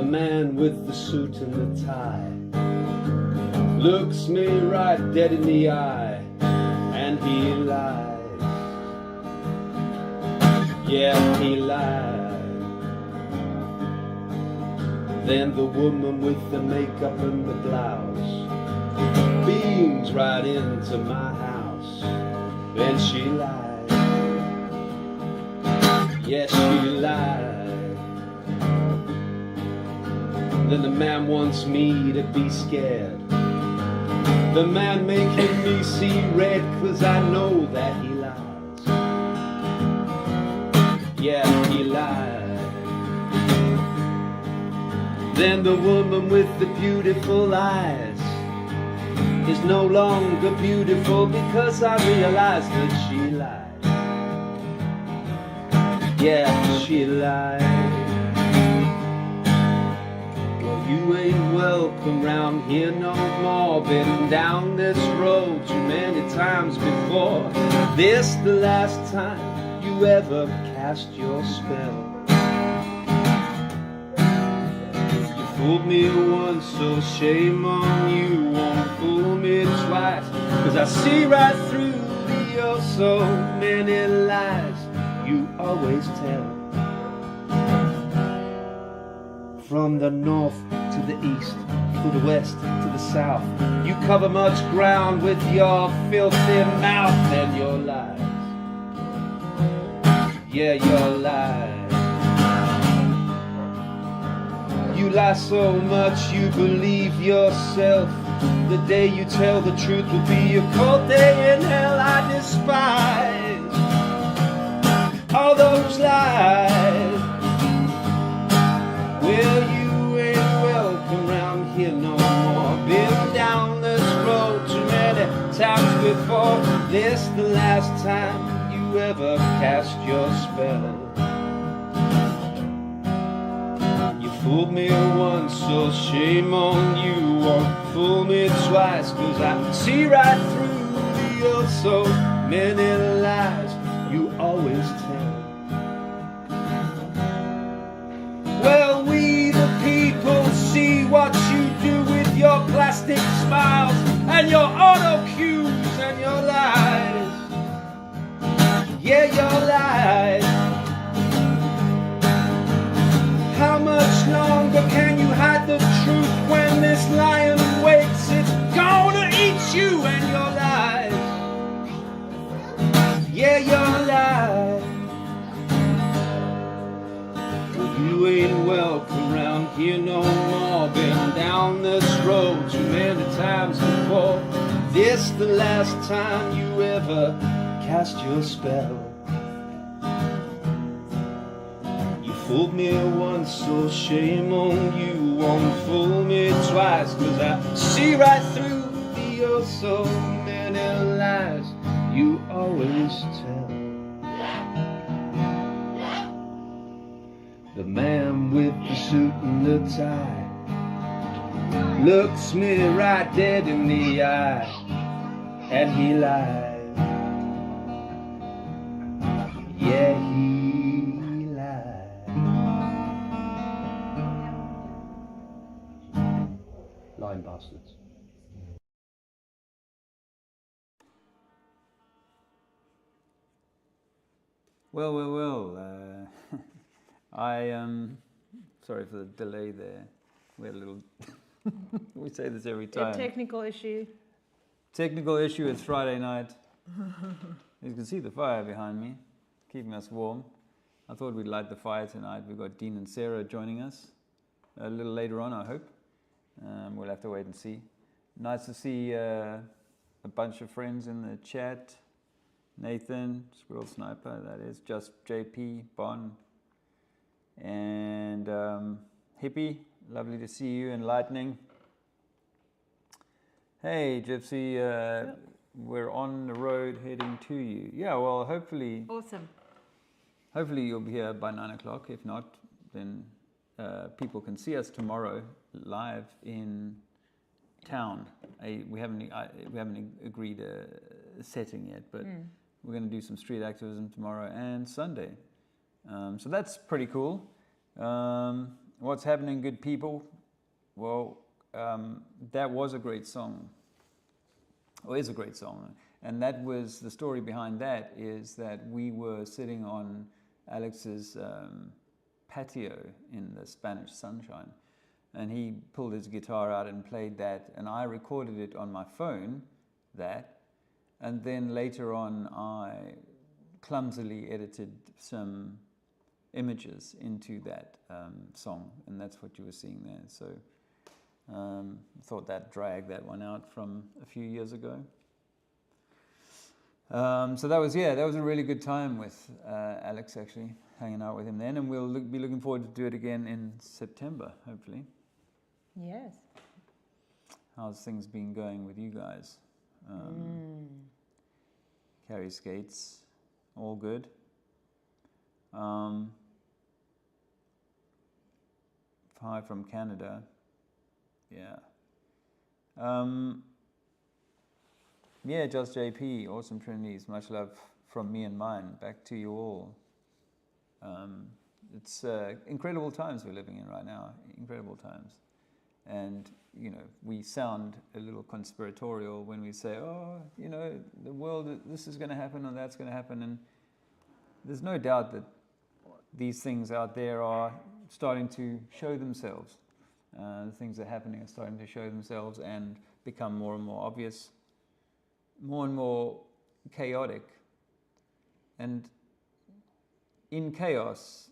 man with the suit and the tie looks me right dead in the eye, and he lies. Yeah, he lies. Then the woman with the makeup and the blouse beams right into my house, and she lies. Yes, she lies. Then the man wants me to be scared. The man making me see red, 'cause I know that he lies. Yeah, he lies. Then the woman with the beautiful eyes is no longer beautiful, because I realize that she lies. Yeah, she lies. Well, you ain't welcome round here no more. Been down this road too many times before. This the last time you ever cast your spell. You fooled me once, so shame on you. Won't fool me twice, 'cause I see right through your so many lies you always tell. From the north to the east, to the west, to the south, you cover much ground with your filthy mouth and your lies. Yeah, your lies. You lie so much you believe yourself. The day you tell the truth will be a cold day in hell. I despise all those lies. Well, you ain't welcome round here no more. Been down this road too many times before. This the last time you ever cast your spell. You fooled me once, so shame on you. Won't fool me twice, 'cause I see right through your so many lies you always tell. Well, we the people see what you do with your plastic smiles and your auto cues and your lies. Yeah, your lies. How much longer can you hide the truth when this lion wakes? It's gonna eat you and your lies. Yeah, your lies. You ain't welcome round here no more. Been down this road too many times before. This the last time you ever cast your spell. You fooled me once, so shame on you. Won't fool me twice, 'cause I see right through your so many lies you always tell. The man with the suit and the tie looks me right dead in the eye, and he lies. Yeah, he lies. Lying bastards. Well. Sorry for the delay there. We had a little. We say this every time. A technical issue. Technical issue. It's Friday night. You can see the fire behind me, keeping us warm. I thought we'd light the fire tonight. We've got Dean and Sarah joining us a little later on, I hope. We'll have to wait and see. Nice to see a bunch of friends in the chat. Nathan, Squirrel Sniper, that is, Just JP, Bon, and Hippie, lovely to see you, and Lightning. Hey, Gypsy, Yep. We're on the road heading to you. Yeah, well, hopefully... Awesome. Hopefully you'll be here by 9 o'clock. If not, then people can see us tomorrow live in town. We haven't agreed a setting yet, but we're going to do some street activism tomorrow and Sunday. So that's pretty cool. What's happening, good people? Well, that was a great song, or is a great song. And that was, the story behind that is that we were sitting on Alex's patio in the Spanish sunshine. And he pulled his guitar out and played that. And I recorded it on my phone, that. And then later on, I clumsily edited some images into that song. And that's what you were seeing there. So thought that dragged that one out from a few years ago. So that was a really good time with Alex, actually, hanging out with him then. And we'll be looking forward to do it again in September, hopefully. Yes. How's things been going with you guys? Carry skates, all good. Hi from Canada. Yeah. Yeah, Just JP, awesome Trinities, much love from me and mine. Back to you all. It's incredible times we're living in right now, incredible times. And, you know, we sound a little conspiratorial when we say, oh, you know, the world, this is going to happen or that's going to happen. And there's no doubt that these things out there are starting to show themselves. The things that are happening are starting to show themselves and become more and more obvious, more and more chaotic. And in chaos,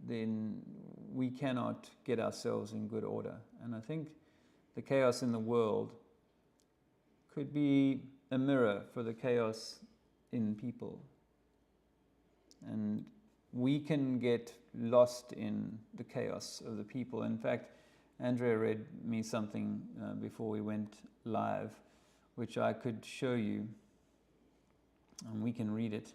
then we cannot get ourselves in good order. And I think the chaos in the world could be a mirror for the chaos in people. And we can get lost in the chaos of the people. In fact, Andrea read me something before we went live, which I could show you, and we can read it.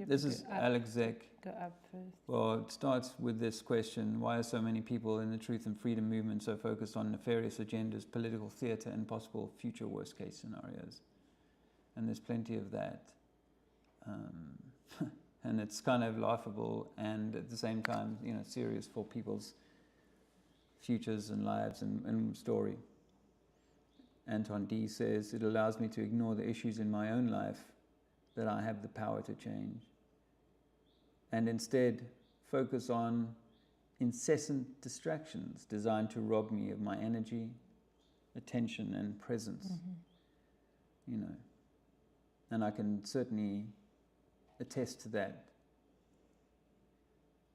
This is Alex Zek. Go up first. Well, it starts with this question: why are so many people in the truth and freedom movement so focused on nefarious agendas, political theatre, and possible future worst-case scenarios? And there's plenty of that. And it's kind of laughable and at the same time, you know, serious for people's futures and lives and story. Anton D says, it allows me to ignore the issues in my own life that I have the power to change, and instead focus on incessant distractions designed to rob me of my energy, attention, and presence. You know, and I can certainly attest to that.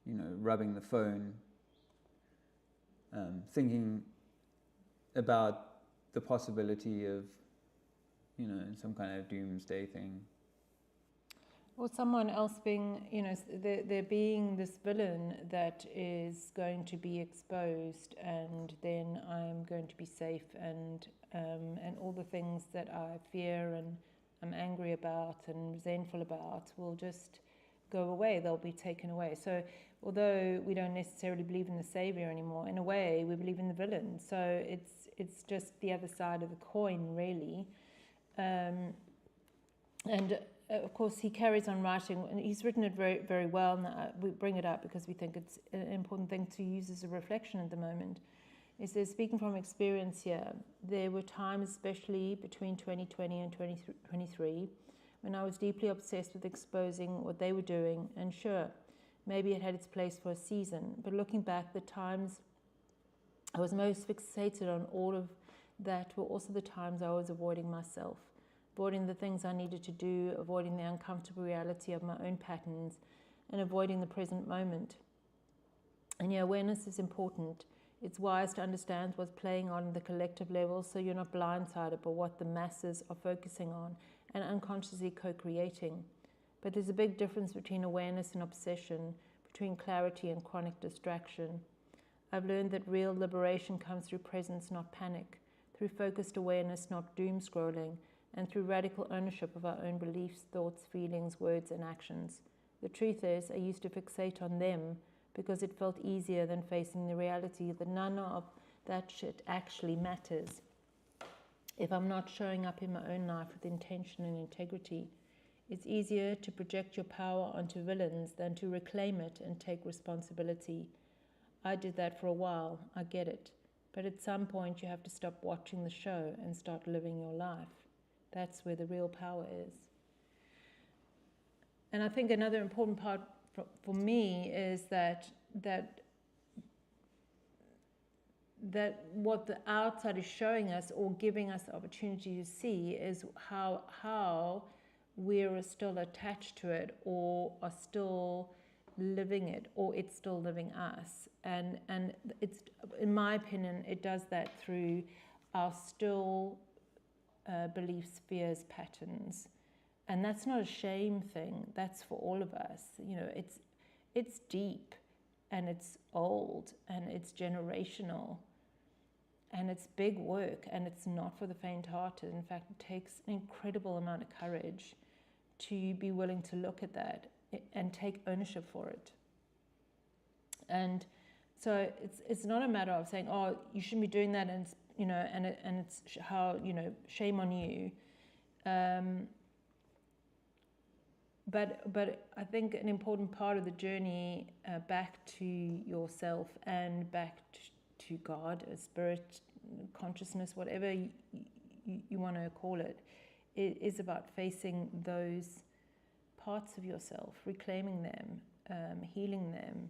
You know, rubbing the phone, thinking about the possibility of, you know, some kind of doomsday thing. Or someone else being, you know, there being this villain that is going to be exposed, and then I'm going to be safe, and all the things that I fear and I'm angry about and resentful about will just go away. They'll be taken away. So although we don't necessarily believe in the savior anymore, in a way we believe in the villain. So it's just the other side of the coin, really. And of course, he carries on writing, and he's written it very, very well. And we bring it up because we think it's an important thing to use as a reflection at the moment. He says, speaking from experience here, there were times, especially between 2020 and 2023, when I was deeply obsessed with exposing what they were doing. And sure, maybe it had its place for a season, but looking back, the times I was most fixated on all of that were also the times I was avoiding myself. Avoiding the things I needed to do, avoiding the uncomfortable reality of my own patterns, and avoiding the present moment. And yeah, awareness is important. It's wise to understand what's playing on the collective level, so you're not blindsided by what the masses are focusing on and unconsciously co-creating. But there's a big difference between awareness and obsession, between clarity and chronic distraction. I've learned that real liberation comes through presence, not panic, through focused awareness, not doom scrolling, and through radical ownership of our own beliefs, thoughts, feelings, words, and actions. The truth is, I used to fixate on them because it felt easier than facing the reality that none of that shit actually matters. If I'm not showing up in my own life with intention and integrity, It's easier to project your power onto villains than to reclaim it and take responsibility. I did that for a while, I get it. But at some point you have to stop watching the show and start living your life. That's where the real power is. And I think another important part for me is that what the outside is showing us or giving us the opportunity to see is how we're still attached to it or are still living it, or it's still living us. And it's, in my opinion, it does that through our still beliefs, fears, patterns. And that's not a shame thing. That's for all of us. You know, it's deep, and it's old, and it's generational, and it's big work, and it's not for the faint-hearted. In fact, it takes an incredible amount of courage to be willing to look at that and take ownership for it. And so it's not a matter of saying, oh, you shouldn't be doing that, and you know, and it's how, you know, shame on you. But I think an important part of the journey back to yourself and back to God, a spirit, consciousness, whatever you want to call it, is about facing those parts of yourself, reclaiming them, healing them.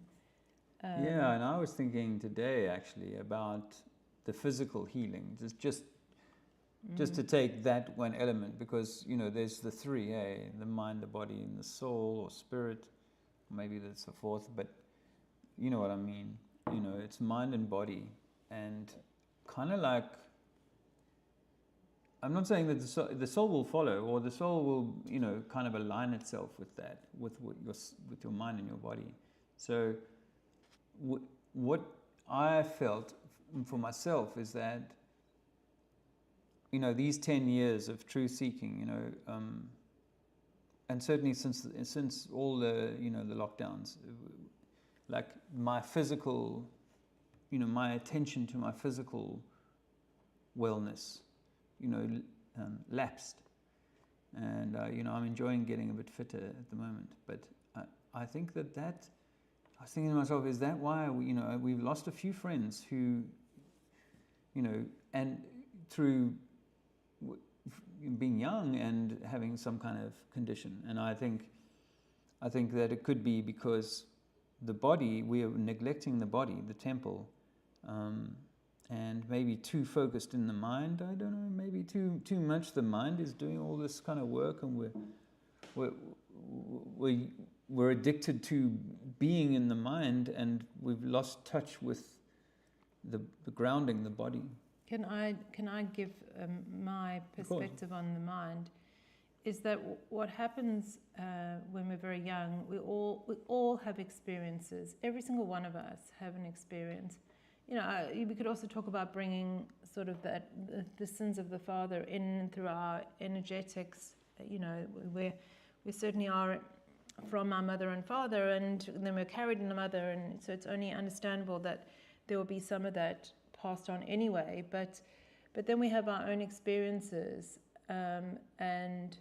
Yeah, and I was thinking today actually about the physical healing, just to take that one element, because, you know, there's the three, the mind, the body, and the soul, or spirit. Maybe that's the fourth, but you know what I mean. You know, it's mind and body, and kind of like, I'm not saying that the soul will follow, or the soul will, you know, kind of align itself with that, with your mind and your body. So what I felt for myself is that, you know, these 10 years of truth seeking, you know, and certainly since all the, you know, the lockdowns, like my physical, you know, my attention to my physical wellness, you know, lapsed. And, you know, I'm enjoying getting a bit fitter at the moment. But I think that I was thinking to myself, is that why, we've lost a few friends who, you know, and through being young and having some kind of condition. And I think that it could be because the body, we are neglecting the body, the temple, and maybe too focused in the mind. I don't know, maybe too much the mind is doing all this kind of work, and we're addicted to being in the mind, and we've lost touch with the grounding, the body. Can I give my perspective on the mind? Is that what happens when we're very young? We all have experiences. Every single one of us have an experience. You know, we could also talk about bringing sort of the sins of the father in through our energetics. You know, we certainly are from our mother and father, and then we're carried in the mother, and so it's only understandable that there will be some of that passed on anyway. But then we have our own experiences, and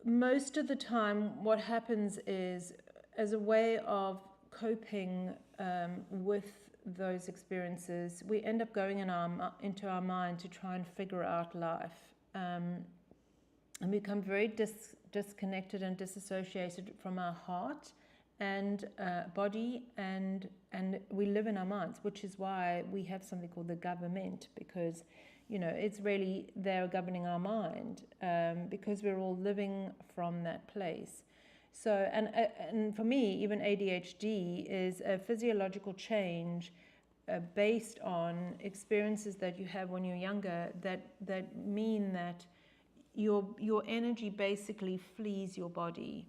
most of the time, what happens is, as a way of coping with those experiences, we end up going into our mind to try and figure out life, and become very disconnected and disassociated from our heart and body, and we live in our minds, which is why we have something called the government, because, you know, it's really they're governing our mind, because we're all living from that place. So, and for me, even ADHD is a physiological change based on experiences that you have when you're younger that mean that your energy basically flees your body.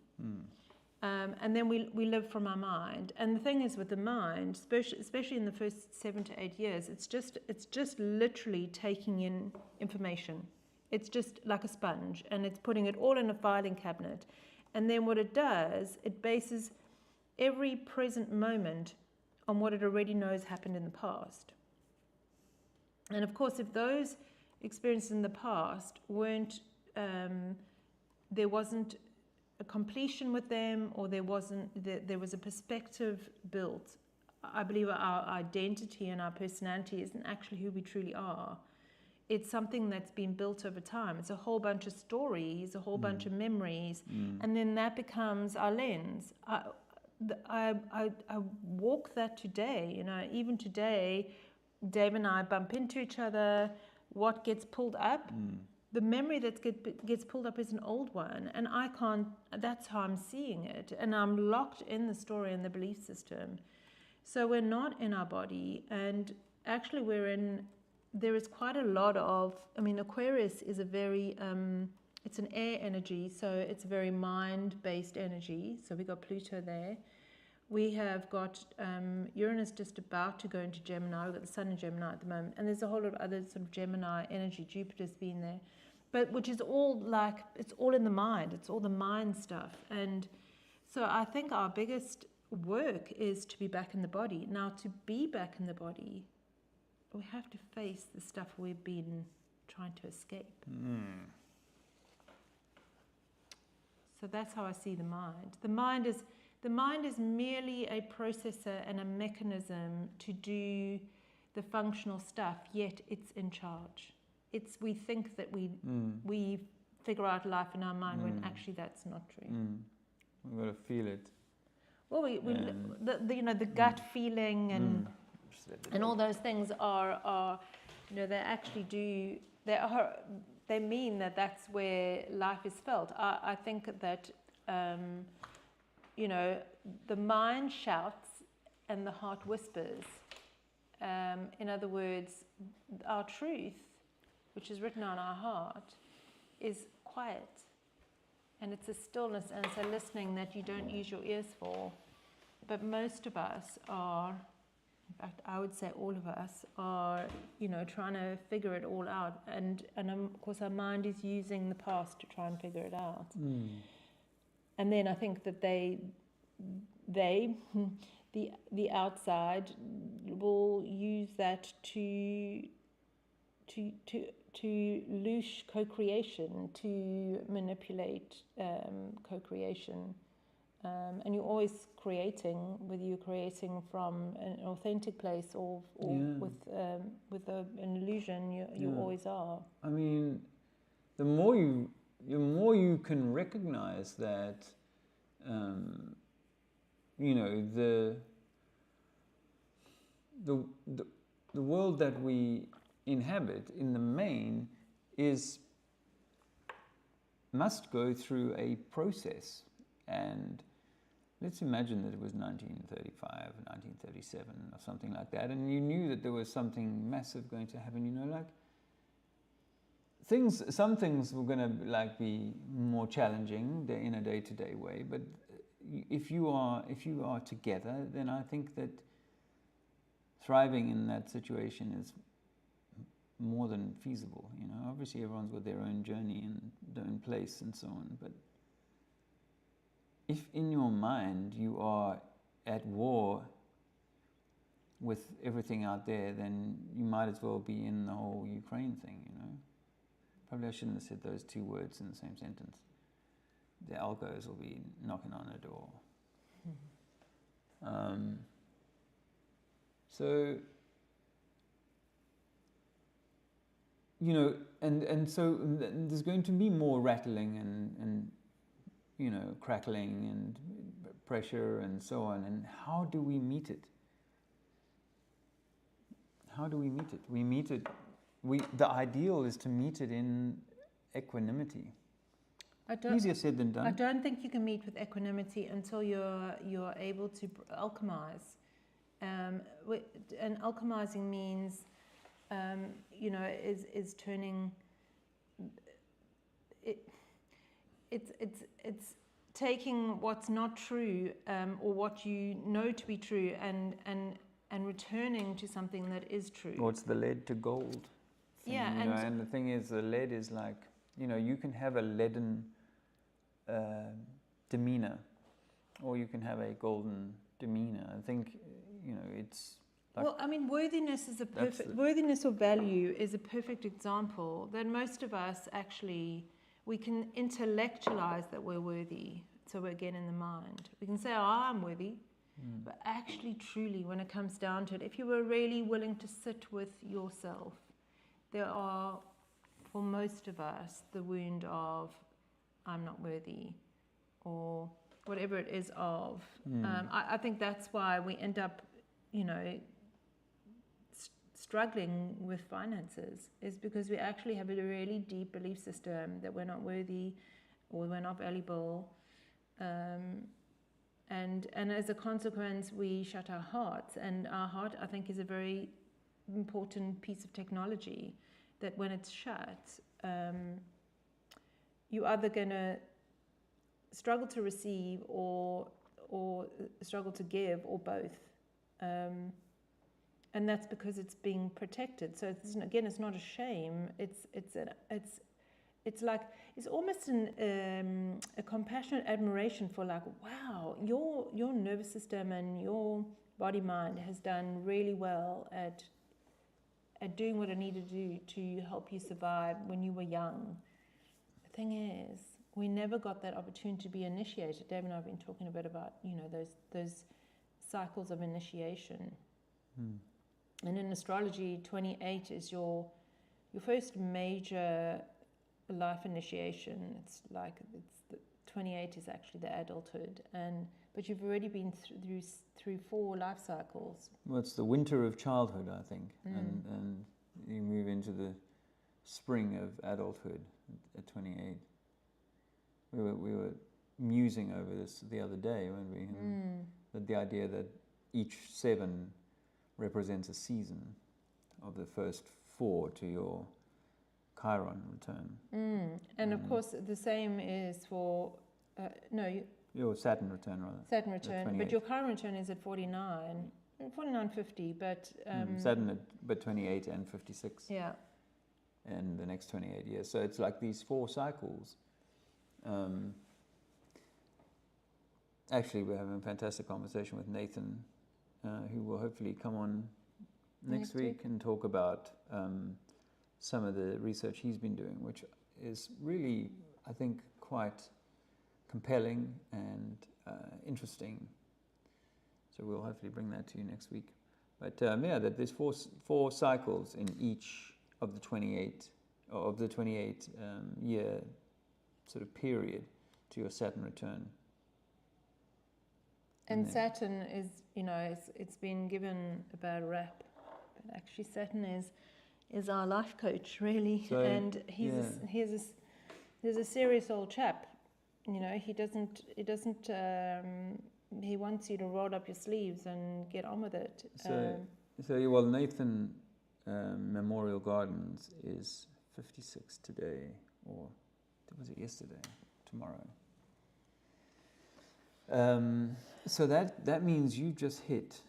And then we live from our mind. And the thing is with the mind, especially in the first 7 to 8 years, it's just literally taking in information. It's just like a sponge, and it's putting it all in a filing cabinet. And then what it does, it bases every present moment on what it already knows happened in the past. And of course, if those experiences in the past weren't there wasn't a completion with them, or there was a perspective built. I believe our identity and our personality isn't actually who we truly are. It's something that's been built over time. It's a whole bunch of stories, a whole bunch of memories, and then that becomes our lens. I walk that today. You know, even today, Dave and I bump into each other. What gets pulled up? The memory that gets pulled up is an old one, and I can't. That's how I'm seeing it, and I'm locked in the story and the belief system. So we're not in our body, and actually there is quite a lot of, I mean, Aquarius is a very, it's an air energy, so it's a very mind-based energy. So we got Pluto there. We have got Uranus just about to go into Gemini. We've got the Sun in Gemini at the moment, and there's a whole lot of other sort of Gemini energy. Jupiter's been there, but which is all like, it's all in the mind. It's all the mind stuff. And so I think our biggest work is to be back in the body. Now, to be back in the body, we have to face the stuff we've been trying to escape. So that's how I see the mind. The mind is merely a processor and a mechanism to do the functional stuff, yet it's in charge. We think that we figure out life in our mind when actually that's not true. We've got to feel it. Well, the gut feeling and all those things are, you know, they actually do, they mean that that's where life is felt. I think that, you know, the mind shouts and the heart whispers. In other words, our truth, which is written on our heart, is quiet. And it's a stillness and it's a listening that you don't use your ears for. But most of us are, in fact, I would say all of us are, you know, trying to figure it all out. And of course, our mind is using the past to try and figure it out. And then I think that the outside will use that to loose co-creation, to manipulate co-creation. And you're always creating, whether you're creating from an authentic place or with an illusion, you always are. I mean, the more you can recognize that, you know, the world that we inhabit in the main must go through a process. And let's imagine that it was 1935, 1937 or something like that, and you knew that there was something massive going to happen, you know, like some things were going to like be more challenging in a day-to-day way, but if you are together, then I think that thriving in that situation is more than feasible. You know, obviously everyone's got their own journey and their own place and so on, but if in your mind you are at war with everything out there, then you might as well be in the whole Ukraine thing, you know. Probably I shouldn't have said those two words in the same sentence. The algos will be knocking on the door. So, you know, and so there's going to be more rattling and you know, crackling and pressure and so on. And how do we meet it? How do we meet it? We meet it. The ideal is to meet it in equanimity. Easier said than done. I don't think you can meet with equanimity until you're able to alchemize. And alchemizing means, you know, is turning. It's taking what's not true or what you know to be true and returning to something that is true. Or it's the lead to gold thing, yeah, you know, and the thing is, the lead is like, you know, you can have a leaden demeanor, or you can have a golden demeanor. I think, you know, it's like, well, I mean, worthiness or value is a perfect example that most of us actually, we can intellectualize that we're worthy. So we're again in the mind. We can say, oh, I'm worthy. But actually, truly, when it comes down to it, if you were really willing to sit with yourself, there are, for most of us, the wound of, I'm not worthy, or whatever it is of. I think that's why we end up, struggling with finances, is because we actually have a really deep belief system that we're not worthy or we're not valuable. And as a consequence, we shut our hearts. And our heart, I think, is a very important piece of technology that when it's shut, you're either going to struggle to receive or struggle to give, or both. And that's because it's being protected. So it's not a shame. It's like, it's almost a compassionate admiration for, like, wow, your nervous system and your body mind has done really well at doing what it needed to do to help you survive when you were young. The thing is, we never got that opportunity to be initiated. Dave and I have been talking a bit about, those cycles of initiation. And in astrology, 28 is your first major life initiation. It's 28 is actually the adulthood, but you've already been through 4 life cycles. Well, it's the winter of childhood, I think, and you move into the spring of adulthood at 28. We were musing over this the other day, weren't we? That the idea that each 7 represents a season of the first 4 to your Chiron return. And of course, the same is for your Saturn return, rather. Saturn return, but your Chiron return is at 49, 49.50, but Saturn but 28 and 56. Yeah. And the next 28 years. So it's like these 4 cycles. Actually, we're having a fantastic conversation with Nathan, who will hopefully come on next week and talk about some of the research he's been doing, which is really, I think, quite compelling and interesting. So we'll hopefully bring that to you next week. But that there's 4 cycles in each of the 28 year sort of period to your Saturn return. And Saturn is, it's been given a bad rap, but actually Saturn is our life coach, really. So, and he's a serious old chap. He wants you to roll up your sleeves and get on with it. Nathan Memorial Gardens is 56 today, or was it yesterday? Tomorrow. So that means you just hit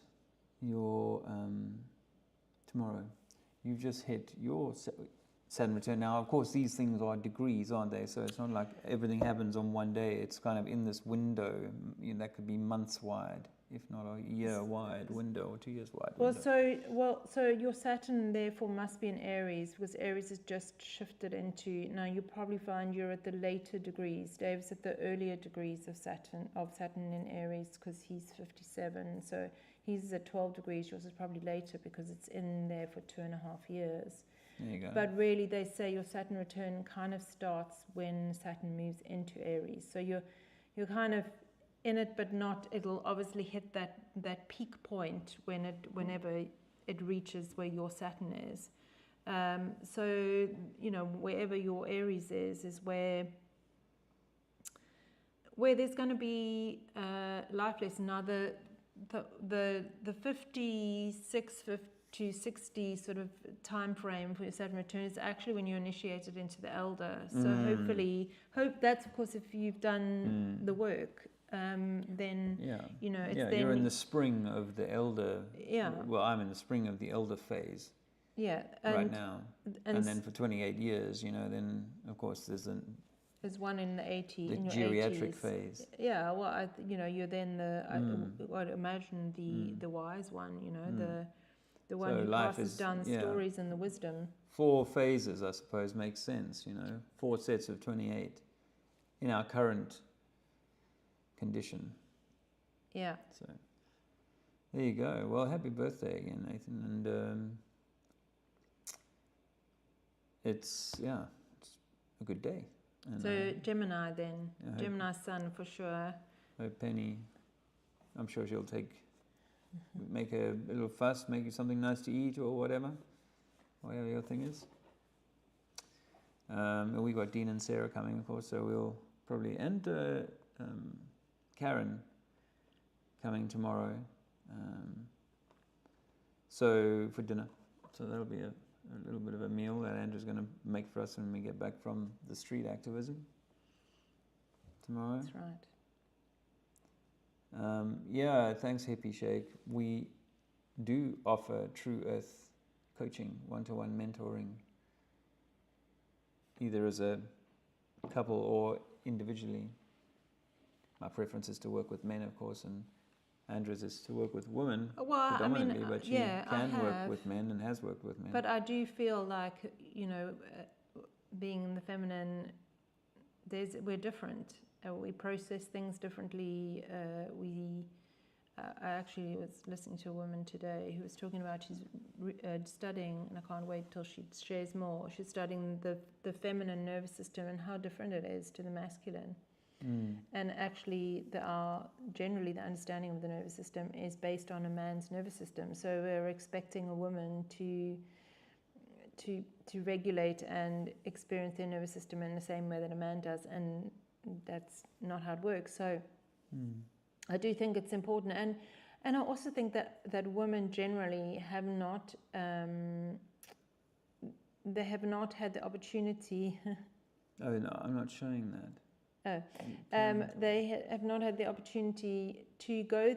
your tomorrow. You've just hit your Saturn return. Now, of course, these things are degrees, aren't they? So it's not like everything happens on one day. It's kind of in this window. That could be months wide, if not a year wide window or 2 years wide. So your Saturn therefore must be in Aries, because Aries has just shifted into. Now you probably find you're at the later degrees. Dave's at the earlier degrees of Saturn in Aries, because he's 57. So he's at 12 degrees. Yours is probably later because it's in there for 2.5 years. There you go. But really, they say your Saturn return kind of starts when Saturn moves into Aries. So you're kind of in it, but not. It'll obviously hit that peak point whenever it reaches where your Saturn is. So wherever your Aries is where there's going to be life lesson. Now the 56 to 60 sort of time frame for your Saturn return is actually when you're initiated into the elder. So that's of course if you've done the work. Then you're in the spring of the elder. Yeah. Well, I'm in the spring of the elder phase. Yeah. Right now, and then for 28 years, then of course there's one in the 80s. The in your geriatric 80s. phase. Yeah. Well, you're then I'd imagine the wise one. The The one So who life passes is- down the yeah. stories and the wisdom. 4 phases, I suppose, makes sense, 4 sets of 28 in our current condition. Yeah. So there you go. Well, happy birthday again, Nathan. And it's a good day. And So Gemini then. I hope- Gemini sun for sure. hope Penny, I'm sure she'll make a little fuss, make you something nice to eat or whatever your thing is. And we got Dean and Sarah coming, of course, so we'll probably, and Karen coming tomorrow. So for dinner. So that'll be a little bit of a meal that Andrew's going to make for us when we get back from the street activism tomorrow. That's right. Thanks, Hippie Shake. We do offer True Earth coaching, one-to-one mentoring, either as a couple or individually. My preference is to work with men, of course, and Andrew's is to work with women predominantly, but she can work with men and has worked with men. But I do feel like, being in the feminine, we're different. We process things differently. I actually was listening to a woman today who was talking about she's studying, and I can't wait till she shares more. She's studying the feminine nervous system and how different it is to the masculine. And actually, generally the understanding of the nervous system is based on a man's nervous system. So we're expecting a woman to regulate and experience their nervous system in the same way that a man does, and that's not how it works. So I do think it's important, and I also think that women generally have not they have not had the opportunity. Oh no, I'm not showing that. They have not had the opportunity to go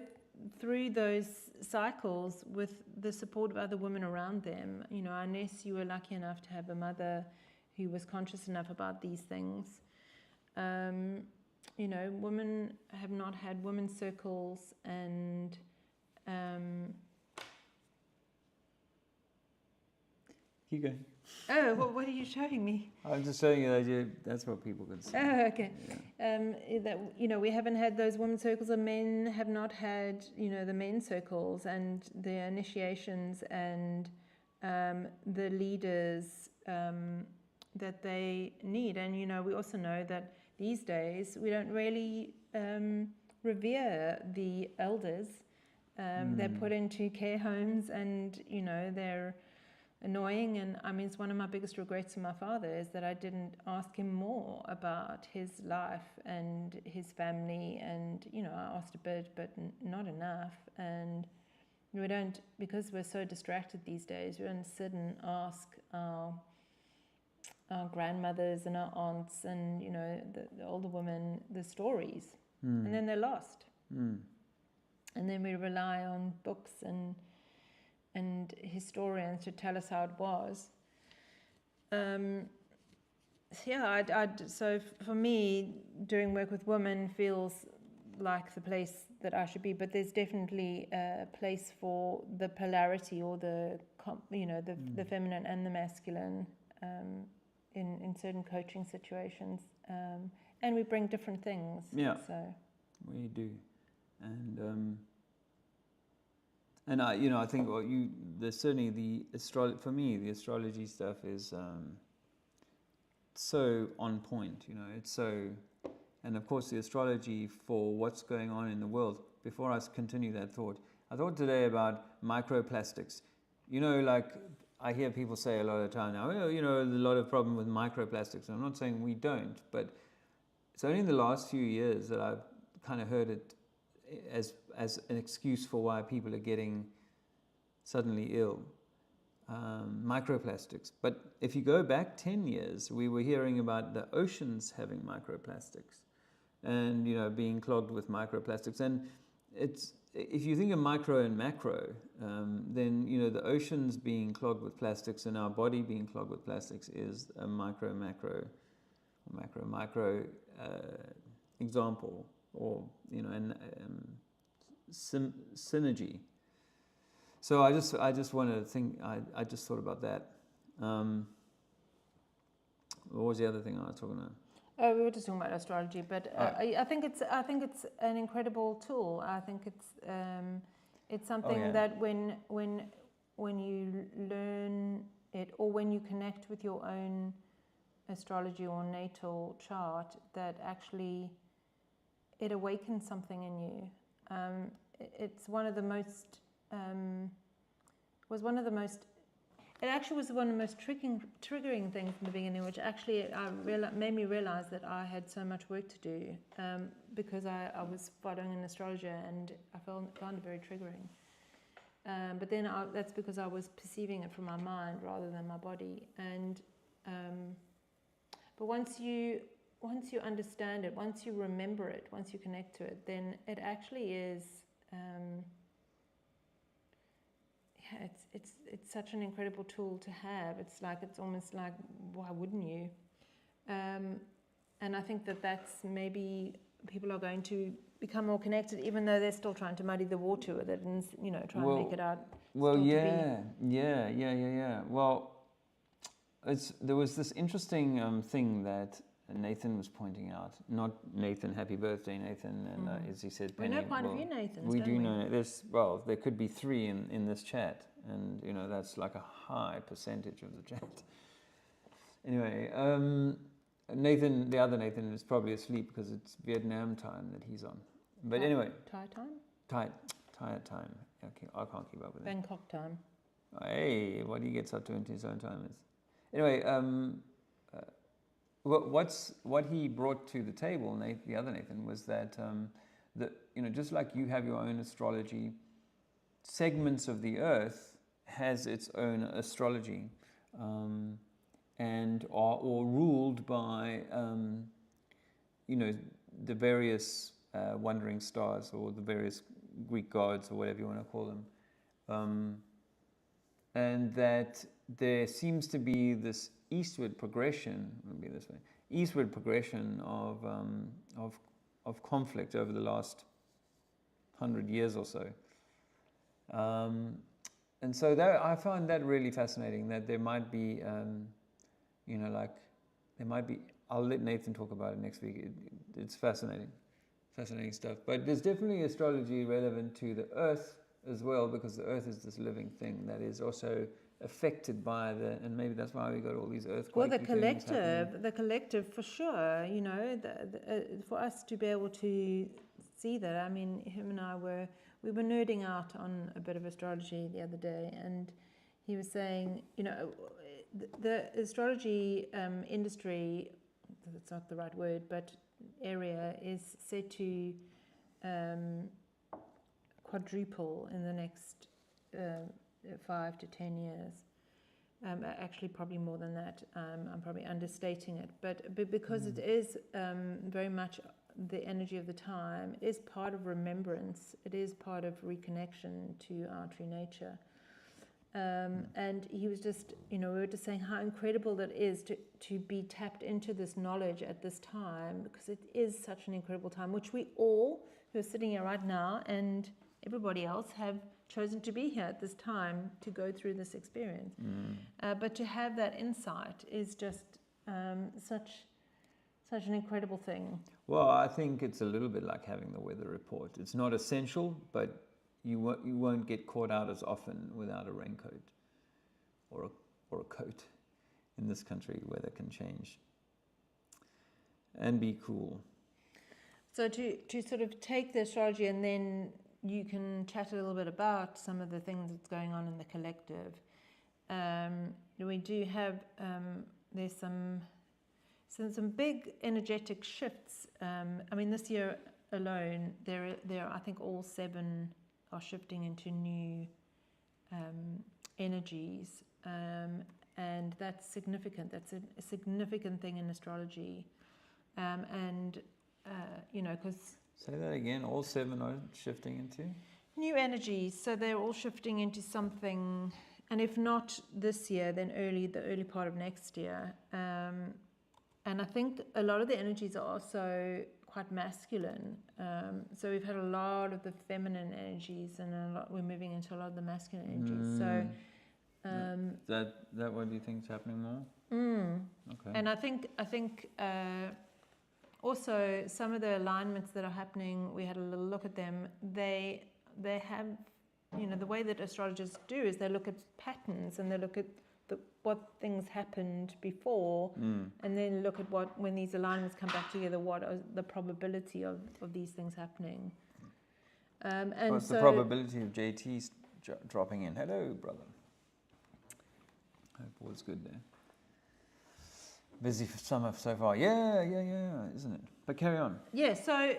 through those cycles with the support of other women around them. Unless you were lucky enough to have a mother who was conscious enough about these things. Women have not had women's circles and Keep going. Oh, what are you showing me? I'm just showing you that that's what people can see. Oh, okay. Yeah. That we haven't had those women's circles, and men have not had the men's circles and the initiations and the leaders that they need. And we also know that these days we don't really revere the elders. They're put into care homes, and they're annoying. And it's one of my biggest regrets of my father is that I didn't ask him more about his life and his family. And I asked a bit, but not enough. And we don't, because we're so distracted these days, we don't sit and ask our grandmothers and our aunts and the older women the stories, and then they're lost. And then we rely on books and historians to tell us how it was. So for me, doing work with women feels like the place that I should be, but there's definitely a place for the polarity or the feminine and the masculine in certain coaching situations, and we bring different things. Yeah, so we do, and I think there's certainly for me the astrology stuff is so on point. It's so, and of course the astrology for what's going on in the world. Before I continue that thought, I thought today about microplastics. Like I hear people say a lot of the time now, there's a lot of problem with microplastics. And I'm not saying we don't, but it's only in the last few years that I've kind of heard it as an excuse for why people are getting suddenly ill. Microplastics. But if you go back 10 years, we were hearing about the oceans having microplastics and, being clogged with microplastics. And if you think of micro and macro, then, the oceans being clogged with plastics and our body being clogged with plastics is a micro example, or, synergy. So I just wanted to think. I just thought about that. What was the other thing I was talking about? Oh, we were just talking about astrology, but I think it's an incredible tool. I think it's something that when you learn it, or when you connect with your own astrology or natal chart, that actually it awakens something in you. It's one of the most It actually was one of the most triggering things in the beginning, which actually made me realize that I had so much work to do, because I was following an astrologer, and I found it very triggering. But then that's because I was perceiving it from my mind rather than my body. And but once you understand it, once you remember it, once you connect to it, then it actually is. It's such an incredible tool to have. It's almost like, why wouldn't you? And I think that's maybe people are going to become more connected, even though they're still trying to muddy the water with it and try and make it out. Well, yeah. Well, there was this interesting thing that Nathan was pointing out. Not Nathan, happy birthday, Nathan, and as he said, Penny. We know quite a few Nathans. We do know. There could be 3 in this chat, and that's like a high percentage of the chat. Anyway, Nathan, the other Nathan, is probably asleep because it's Vietnam time that he's on. But anyway, Thai time. Thai time. Okay, I can't keep up with it. Bangkok time. Hey, what he gets up to in his own time is. Anyway, what he brought to the table, the other Nathan, was that just like you have your own astrology, segments of the Earth has its own astrology, and are all ruled by the various wandering stars, or the various Greek gods, or whatever you want to call them, and that there seems to be this eastward progression of conflict over the last 100 years or so, and so that I find that really fascinating. That there might be, I'll let Nathan talk about it next week. It's fascinating stuff. But there's definitely astrology relevant to the Earth as well, because the Earth is this living thing that is also affected by and maybe that's why we got all these earthquakes. Well, the collective for sure, for us to be able to see that. I mean, him and I we were nerding out on a bit of astrology the other day, and he was saying, the astrology industry, that's not the right word, but area is set to quadruple in the next 5 to 10 years. Actually, probably more than that. I'm probably understating it, but because it is very much the energy of the time, it is part of remembrance. It is part of reconnection to our true nature. And he was just, we were just saying how incredible that is to be tapped into this knowledge at this time, because it is such an incredible time, which we all who are sitting here right now and everybody else have chosen to be here at this time to go through this experience. But to have that insight is just such an incredible thing. Well, I think it's a little bit like having the weather report. It's not essential, but you won't get caught out as often without a raincoat or a coat. In this country, weather can change and be cool. So to sort of take the astrology, and then you can chat a little bit about some of the things that's going on in the collective. We do have there's some big energetic shifts. I mean, this year alone, there are, I think all 7 are shifting into new energies, and that's significant. That's a significant thing in astrology, because say that again. All 7 are shifting into new energies. So they're all shifting into something, and if not this year, then the early part of next year. And I think a lot of the energies are also quite masculine. So we've had a lot of the feminine energies, and we're moving into a lot of the masculine energies. So that what you think is happening more? Okay. And I think also some of the alignments that are happening, we had a little look at them. They have, the way that astrologers do is they look at patterns, and they look at what things happened before, and then look at when these alignments come back together, what are the probability of these things happening. And what's the probability of JT dropping in? Hello, brother. Hope all's good there. Busy summer so far. Yeah, isn't it? But carry on. Yeah, so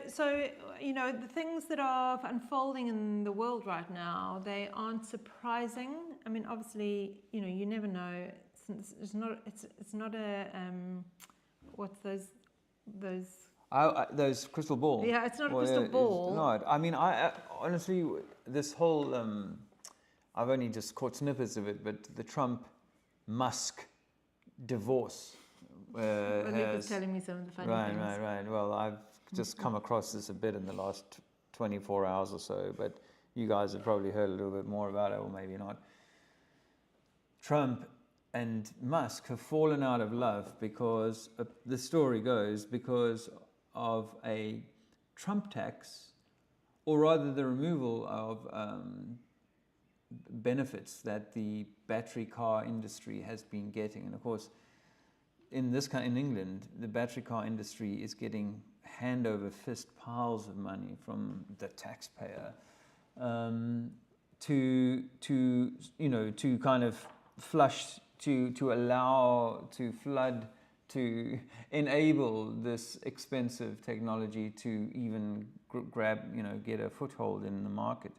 the things that are unfolding in the world right now, they aren't surprising. I mean, obviously, you never know. It's not a what's those those crystal balls. Yeah, it's not a crystal ball. It's not. I mean, I honestly, this whole I've only just caught snippets of it, but the Trump-Musk divorce. Luke was telling me some of the funny things. Right. Well, I've just come across this a bit in the last 24 hours or so, but you guys have probably heard a little bit more about it, or maybe not. Trump and Musk have fallen out of love because, the story goes, because of a Trump tax, or rather the removal of benefits that the battery car industry has been getting. And of course, in England, the battery car industry is getting hand over fist piles of money from the taxpayer to kind of flush, to flood, to enable this expensive technology to even get a foothold in the market.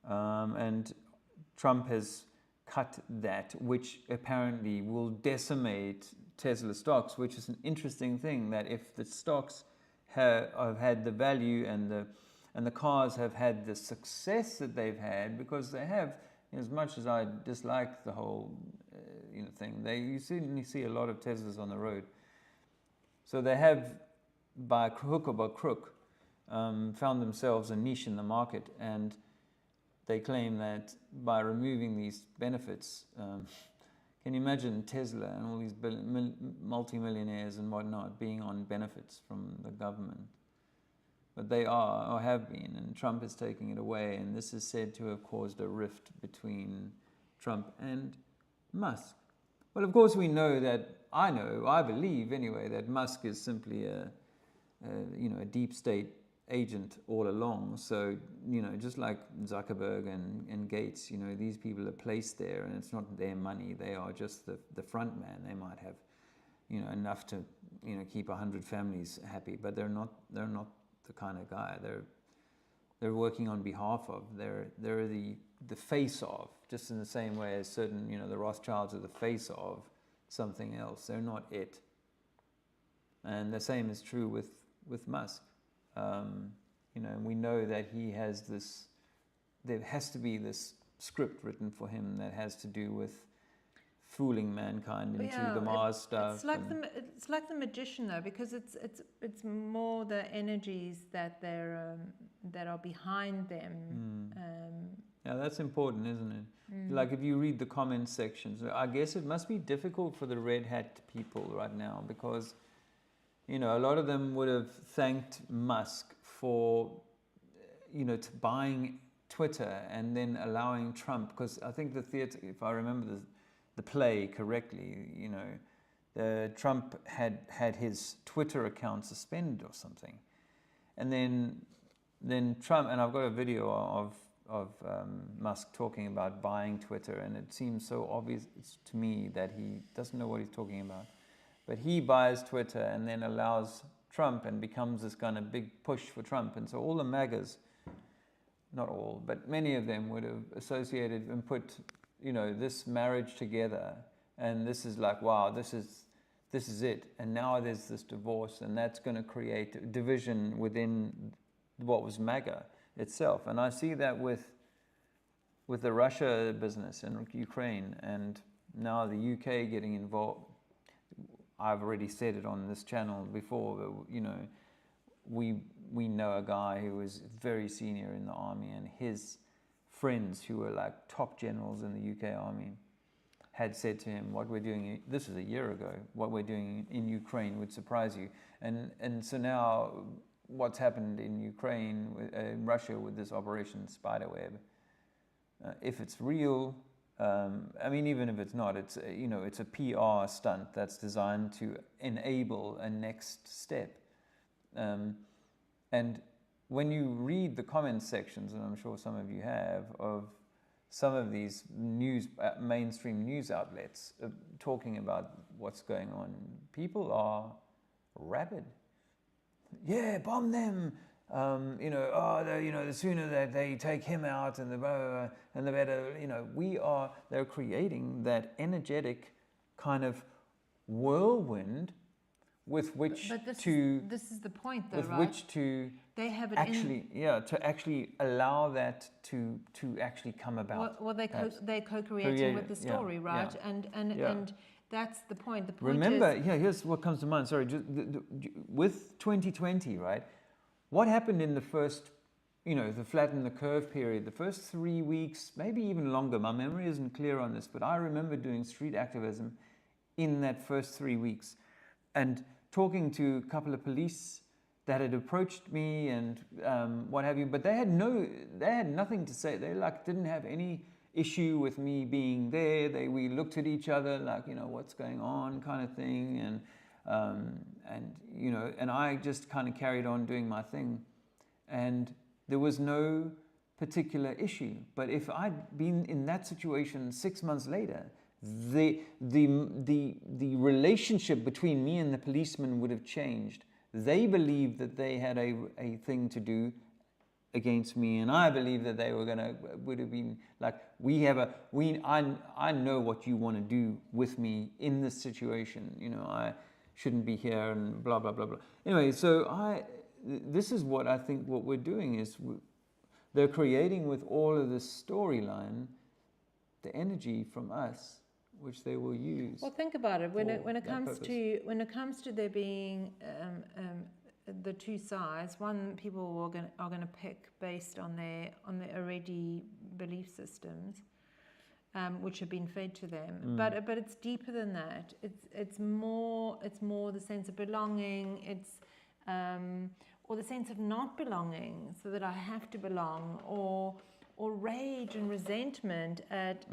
And Trump has cut that, which apparently will decimate Tesla stocks, which is an interesting thing, that if the stocks have had the value and the cars have had the success that they've had, because they have, as much as I dislike the whole thing, you certainly see a lot of Teslas on the road. So they have, by hook or by crook, found themselves a niche in the market, and they claim that by removing these benefits, can you imagine Tesla and all these multi-millionaires and whatnot being on benefits from the government? But they are, or have been, and Trump is taking it away, and this is said to have caused a rift between Trump and Musk. Well, of course we know that, I believe anyway, that Musk is simply a deep state agent all along. So, just like Zuckerberg and Gates, these people are placed there, and it's not their money. They are just the front man. They might have, enough to, keep 100 families happy, but they're not the kind of guy. They're working on behalf of. They're the face of, just in the same way as certain, the Rothschilds are the face of something else. They're not it. And the same is true with Musk. And we know that he has this, there has to be this script written for him that has to do with fooling mankind into the Mars stuff. It's like the magician, though, because it's more the energies that are behind them. Yeah, that's important, isn't it? Like if you read the comment sections, I guess it must be difficult for the red hat people right now, because a lot of them would have thanked Musk for, buying Twitter and then allowing Trump, because I think the theater, if I remember the play correctly, Trump had his Twitter account suspended or something, and then Trump, and I've got a video of Musk talking about buying Twitter, and it seems so obvious to me that he doesn't know what he's talking about. But he buys Twitter and then allows Trump, and becomes this kind of big push for Trump. And so all the MAGAs, not all, but many of them would have associated and put, this marriage together. And this is like, wow, this is it. And now there's this divorce, and that's going to create division within what was MAGA itself. And I see that with the Russia business in Ukraine, and now the UK getting involved. I've already said it on this channel before, but we know a guy who was very senior in the army, and his friends who were like top generals in the UK army had said to him, what we're doing, this is a year ago, what we're doing in Ukraine would surprise you. And so now what's happened in Ukraine, in Russia with this Operation Spiderweb, if it's real, I mean, even if it's not, it's it's a PR stunt that's designed to enable a next step. And when you read the comment sections, and I'm sure some of you have, of some of these mainstream news outlets talking about what's going on, people are rabid. Yeah, bomb them. The sooner that they take him out, and the better. They're creating that energetic kind of whirlwind with which this is the point, though, with right? which to they have it to actually allow that to actually come about. Well, they're co-creating with the story, right? Yeah. And that's the point. The point Remember, is, here's what comes to mind. Sorry, with 2020, right? What happened in the first, the flatten the curve period, the first 3 weeks, maybe even longer? My memory isn't clear on this, but I remember doing street activism in that first 3 weeks, and talking to a couple of police that had approached me and what have you, but they had nothing to say. They didn't have any issue with me being there. We looked at each other like, what's going on, kind of thing, and I just kind of carried on doing my thing, and there was no particular issue. But if I'd been in that situation 6 months later, the relationship between me and the policeman would have changed. They believed that they had a thing to do against me, and I believe that they would have been like, I know what you want to do with me in this situation. I shouldn't be here, and blah blah blah blah. Anyway, so this is what I think what we're doing is they're creating with all of this storyline the energy from us, which they will use. Well, think about it. When it comes to there being the two sides, one, people are going to pick based on their already belief systems, which have been fed to them. But it's deeper than that. It's more the sense of belonging. It's or the sense of not belonging, so that I have to belong, or rage and resentment at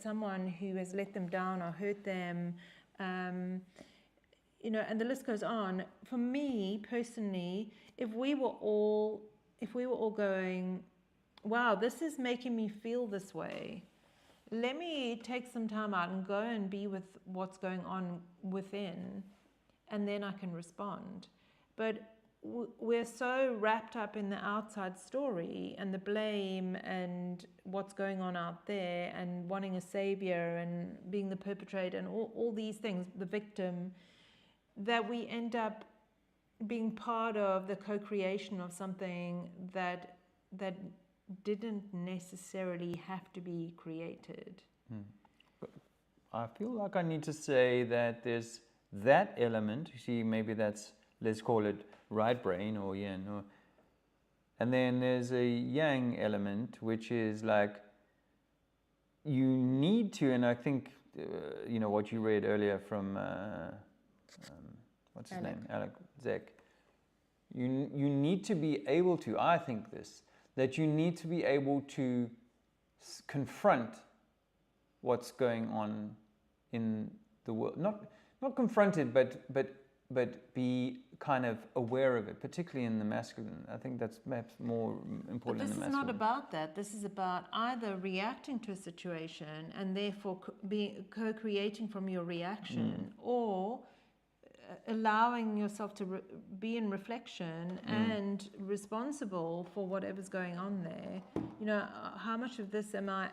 someone who has let them down or hurt them, and the list goes on. For me personally, if we were all going, wow, this is making me feel this way, let me take some time out and go and be with what's going on within, and then I can respond. But we're so wrapped up in the outside story and the blame and what's going on out there, and wanting a savior and being the perpetrator and all these things, the victim, that we end up being part of the co-creation of something that didn't necessarily have to be created. I feel like I need to say that there's that element. You see, maybe that's, let's call it right brain or yin, and then there's a yang element, which is like you need to, and I think what you read earlier from what's his name, Alec Zek. You need to be able to, I think that you need to be able to confront what's going on in the world. Not confront it, but be kind of aware of it, particularly in the masculine. I think that's perhaps more important in the masculine. But this is not about that. This is about either reacting to a situation and therefore co-creating from your reaction, or allowing yourself to be in reflection and responsible for whatever's going on there. How much of this am I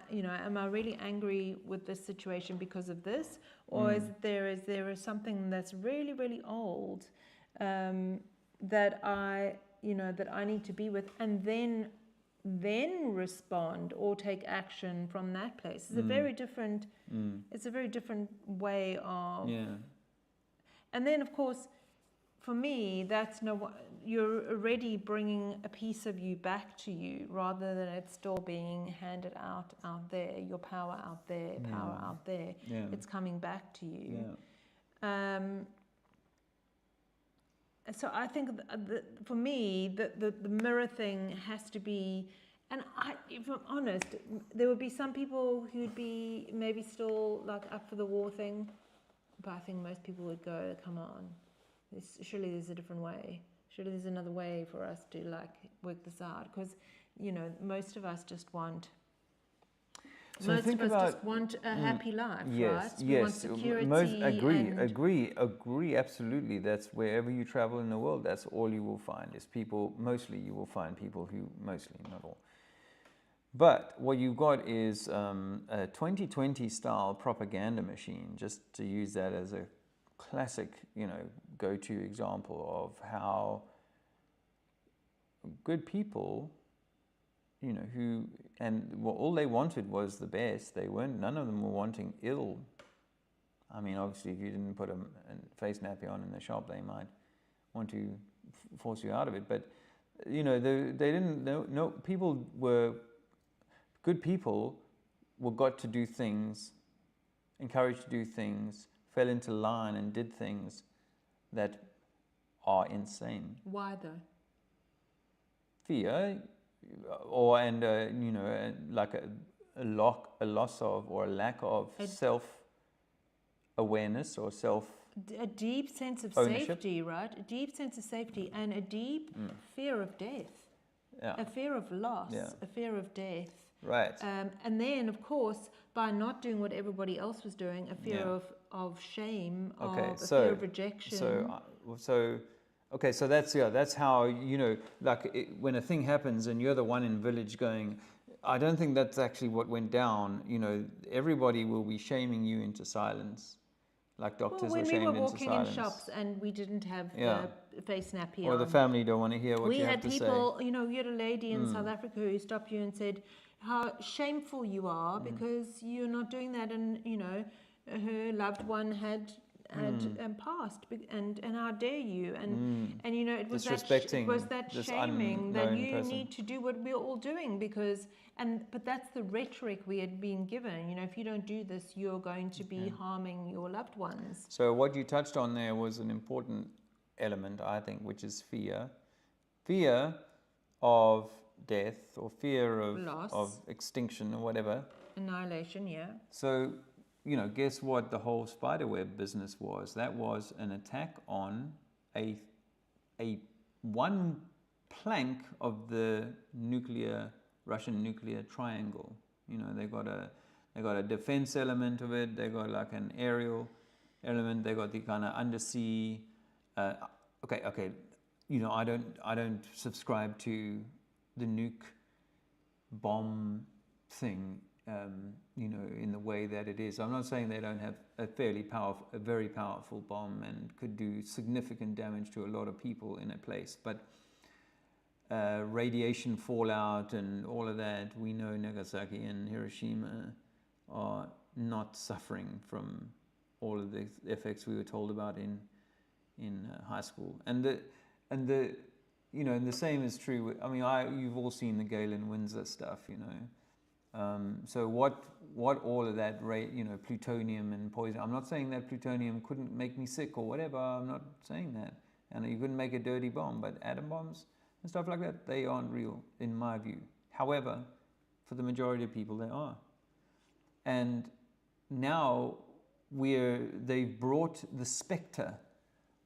really angry with this situation because of this, or is there something that's really, really old that I need to be with, and then respond or take action from that place. It's a very different way of. Yeah. And then, of course, for me, that's you're already bringing a piece of you back to you, rather than it still being handed out there, your power out there, power out there. Yeah. It's coming back to you. Yeah. So I think for me, the mirror thing has to be, and if I'm honest, there would be some people who'd be maybe still like up for the war thing, but I think most people would go, come on, surely there's a different way. Surely there's another way for us to like work this out, because most of us just want. So most think of us about, just want a happy life, yes, right? We want yes. security. Agree. Absolutely. That's wherever you travel in the world. That's all you will find is people. Mostly, you will find people who mostly, not all. But what you've got is a 2020 style propaganda machine. Just to use that as a classic, go-to example of how good people. All they wanted was the best. None of them were wanting ill. I mean, obviously, if you didn't put a face nappy on in the shop, they might want to force you out of it. But, they didn't, no, people were, good people got to do things, encouraged to do things, fell into line and did things that are insane. Why though? Fear. Like a loss of or a lack of self-awareness or a deep sense of ownership. safety, right? A deep sense of safety and a deep fear of death, a fear of loss, a fear of death. Right. And then, of course, by not doing what everybody else was doing, a fear of shame, a fear of rejection. So that's how, when a thing happens and you're the one in village going, I don't think that's actually what went down. Everybody will be shaming you into silence, like doctors were shamed into silence. When we were walking in shops and we didn't have the face nappy or on. the family don't want to hear what you have to say. We had a lady in South Africa who stopped you and said how shameful you are because you're not doing that, and her loved one had passed, and how dare you, and it was that shaming that you need to do what we're all doing, but that's the rhetoric we had been given. If you don't do this, you're going to be harming your loved ones. So what you touched on there was an important element, I think, which is fear of death or fear of loss, of extinction or whatever, annihilation. So guess what the whole spiderweb business was? That was an attack on a one plank of the Russian nuclear triangle. They got a defense element of it. They got like an aerial element. They got the kind of undersea. Okay. I don't subscribe to the nuke bomb thing. In the way that it is. I'm not saying they don't have a very powerful bomb and could do significant damage to a lot of people in a place. But radiation fallout and all of that, we know Nagasaki and Hiroshima are not suffering from all of the effects we were told about in high school. And the same is true. You've all seen the Galen Windsor stuff, So what all of that plutonium and poison. I'm not saying that plutonium couldn't make me sick or whatever. I'm not saying that. And you couldn't make a dirty bomb, but atom bombs and stuff like that, they aren't real in my view. However, for the majority of people, they are. And now they've brought the spectre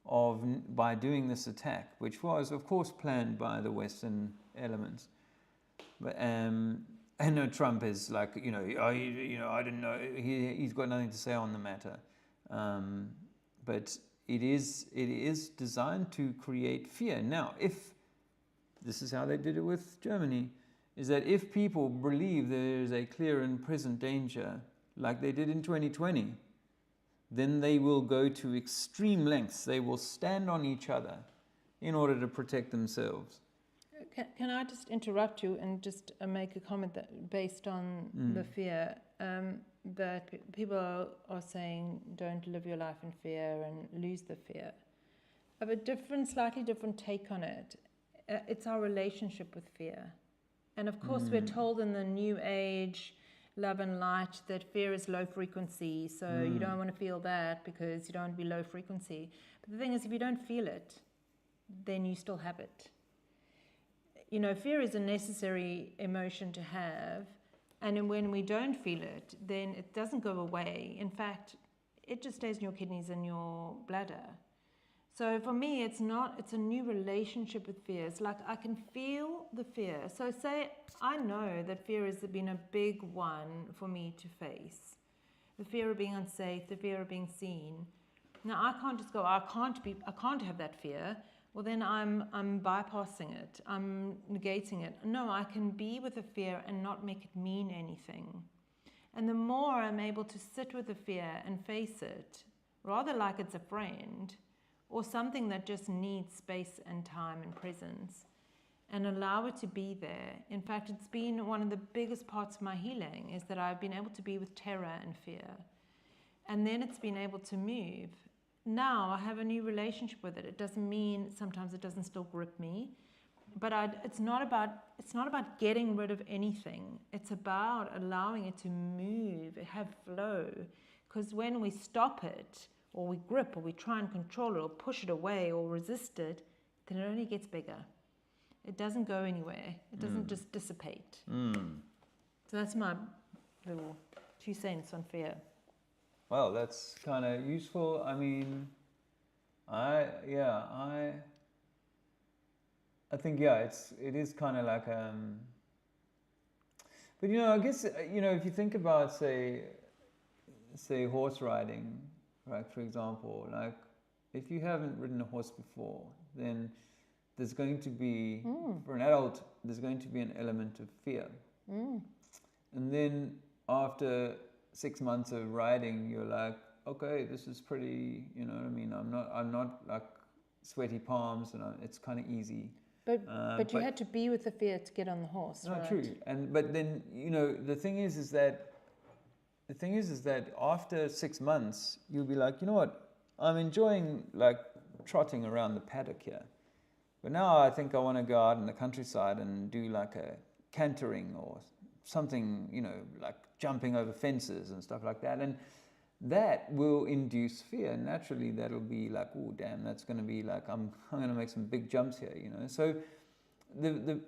by doing this attack, which was of course planned by the Western elements, but I know Trump is like, I didn't know. He's got nothing to say on the matter. But it is designed to create fear. Now, if this is how they did it with Germany, is that if people believe there is a clear and present danger, like they did in 2020, then they will go to extreme lengths. They will stand on each other in order to protect themselves. Can I just interrupt you and just make a comment that based on the fear that people are saying don't live your life in fear and lose the fear. have a slightly different take on it. It's our relationship with fear. And of course, we're told in the New Age, Love and Light, that fear is low frequency. So you don't want to feel that because you don't want to be low frequency. But the thing is, if you don't feel it, then you still have it. You know, fear is a necessary emotion to have. And when we don't feel it, then it doesn't go away. In fact, it just stays in your kidneys and your bladder. So for me, it's a new relationship with fear. It's like I can feel the fear. So say I know that fear has been a big one for me to face. The fear of being unsafe, the fear of being seen. Now I can't just go, I can't have that fear. Well, then I'm bypassing it. I'm negating it. No, I can be with the fear and not make it mean anything. And the more I'm able to sit with the fear and face it, rather like it's a friend, or something that just needs space and time and presence, and allow it to be there. In fact, it's been one of the biggest parts of my healing, is that I've been able to be with terror and fear. And then it's been able to move. Now I have a new relationship with it. It doesn't mean sometimes it doesn't still grip me, but it's not about getting rid of anything. It's about allowing it to move, have flow. Because when we stop it, or we grip, or we try and control it, or push it away, or resist it, then it only gets bigger. It doesn't go anywhere. It doesn't just dissipate. So that's my little 2 cents on fear. Well, that's kind of useful. I mean, I think it is kind of like but you know, I guess you know, if you think about say horse riding, right, for example, like if you haven't ridden a horse before, then there's going to be for an adult there's going to be an element of fear, and then after 6 months of riding, you're like, okay, this is pretty, you know what I mean? I'm not like sweaty palms, and it's kind of easy. But you had to be with the fear to get on the horse, no, right? True. But then, you know, the thing is that after 6 months, you'll be like, you know what? I'm enjoying like trotting around the paddock here, but now I think I want to go out in the countryside and do like a cantering or something, you know, like jumping over fences and stuff like that, and that will induce fear. Naturally, that'll be like, oh damn, that's going to be like I'm going to make some big jumps here, you know. So the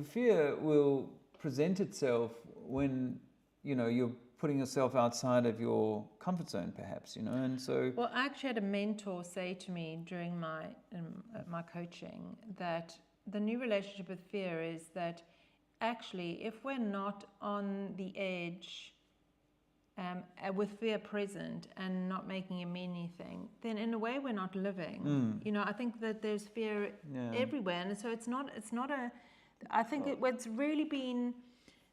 fear will present itself when, you know, you're putting yourself outside of your comfort zone, perhaps, you know. And so, well, I actually had a mentor say to me during my coaching that the new relationship with fear is that actually, if we're not on the edge with fear present and not making it mean anything, then in a way we're not living. You know, I think that there's fear everywhere, and so it's not a. I think it's really been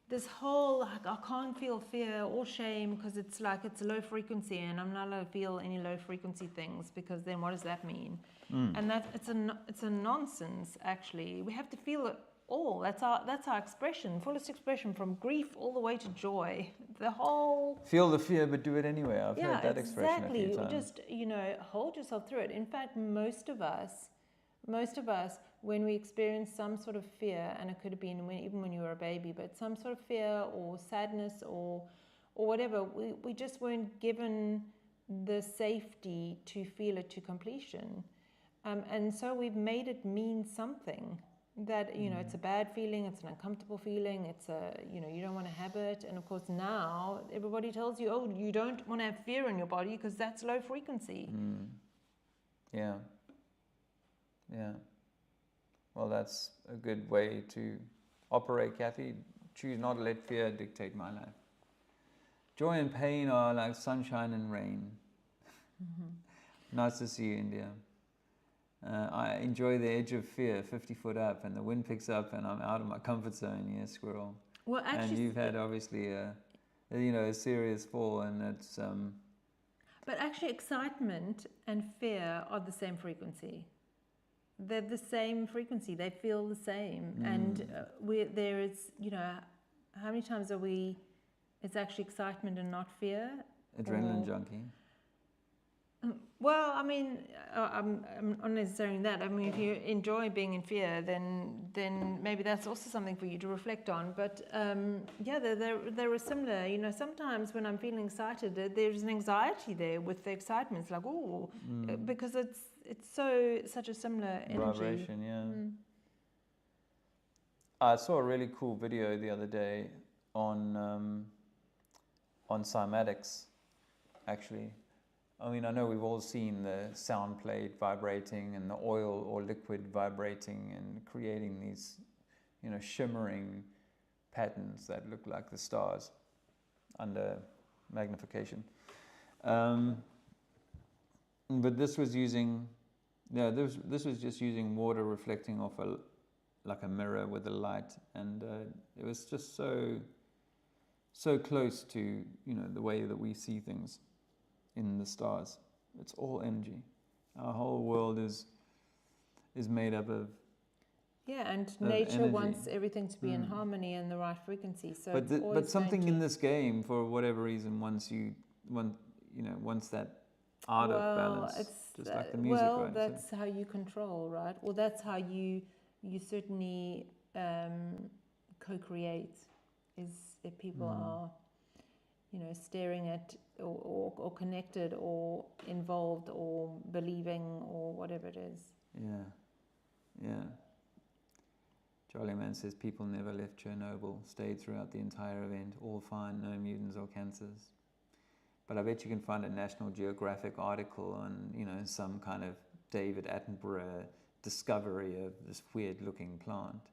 this whole like, I can't feel fear or shame because it's like it's low frequency, and I'm not allowed to feel any low frequency things because then what does that mean? And that it's a nonsense. Actually, we have to feel it all. That's our expression, fullest expression, from grief all the way to joy. The whole feel the fear, but do it anyway. I've heard that expression a few times. Just, you know, hold yourself through it. In fact, most of us, when we experience some sort of fear, and it could have been even when you were a baby, but some sort of fear or sadness or whatever, we just weren't given the safety to feel it to completion, and so we've made it mean something. That, you know, it's a bad feeling, it's an uncomfortable feeling, it's a, you know, you don't want to have it. And of course now everybody tells you, oh, you don't want to have fear in your body because that's low frequency. Yeah. Well, that's a good way to operate, Kathy. Choose not to let fear dictate my life. Joy and pain are like sunshine and rain. Nice to see you, India. I enjoy the edge of fear, 50 foot up, and the wind picks up, and I'm out of my comfort zone. Yeah, squirrel. Well, actually, and you've had obviously a serious fall, and it's. But actually, excitement and fear are the same frequency. They're the same frequency. They feel the same, and there is, you know, how many times are we? It's actually excitement and not fear. Adrenaline junkie. Well, I mean, I'm not necessarily that. I mean, if you enjoy being in fear, then maybe that's also something for you to reflect on. But yeah, they're similar. You know, sometimes when I'm feeling excited, there's an anxiety there with the excitement. It's like, oh, because it's such a similar energy. Vibration, yeah. I saw a really cool video the other day on cymatics, actually. I mean, I know we've all seen the sound plate vibrating and the oil or liquid vibrating and creating these, you know, shimmering patterns that look like the stars under magnification. But this was using, this was just using water reflecting off like a mirror with a light, and it was just so close to, you know, the way that we see things in the stars. It's all energy. Our whole world is made up of and nature energy. wants everything to be in harmony and the right frequency. So but something in this game, for whatever reason, once that out of balance, it's just like the music, right? That's how you control, right? Or that's how you certainly co-create, is if people are, you know, staring at or connected or involved or believing or whatever it is. Yeah. Charlie Man says people never left Chernobyl, stayed throughout the entire event, all fine, no mutants or cancers. But I bet you can find a National Geographic article on, you know, some kind of David Attenborough discovery of this weird-looking plant.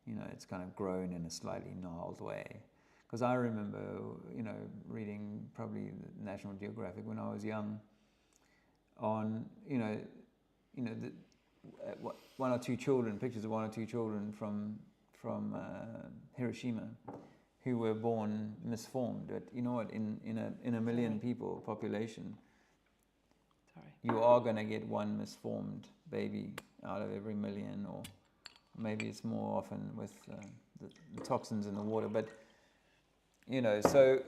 You know, it's kind of grown in a slightly gnarled way. Because I remember, you know, reading probably National Geographic when I was young on, one or two children, pictures of one or two children from Hiroshima, who were born misformed. But you know what? In a million people population, you are going to get one misformed baby out of every million, or maybe it's more often with the toxins in the water. But you know, so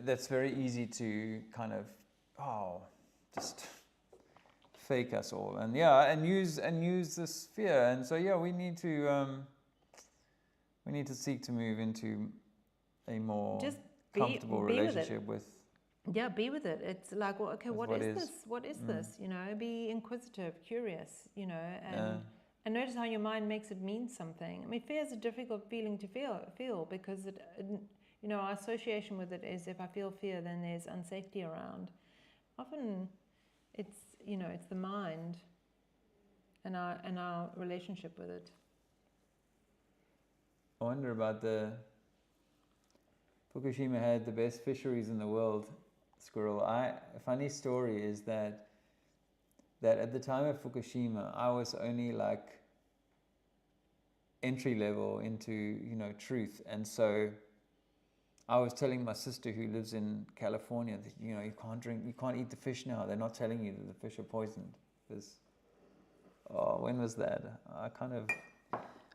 that's very easy to kind of just fake us all, and use this fear. And so we need to seek to move into a more Just comfortable relationship with. Yeah, be with it. It's like, well, okay, what is this? What is this? You know, be inquisitive, curious, you know, and notice how your mind makes it mean something. I mean, fear is a difficult feeling to feel because it, you know, our association with it is, if I feel fear, then there's unsafety around. Often it's, you know, it's the mind and our relationship with it. I wonder about Fukushima had the best fisheries in the world, squirrel. A funny story is that at the time of Fukushima, I was only like entry level into, you know, truth. And so I was telling my sister, who lives in California, that, you know, you can't eat the fish now. They're not telling you that the fish are poisoned. When was that?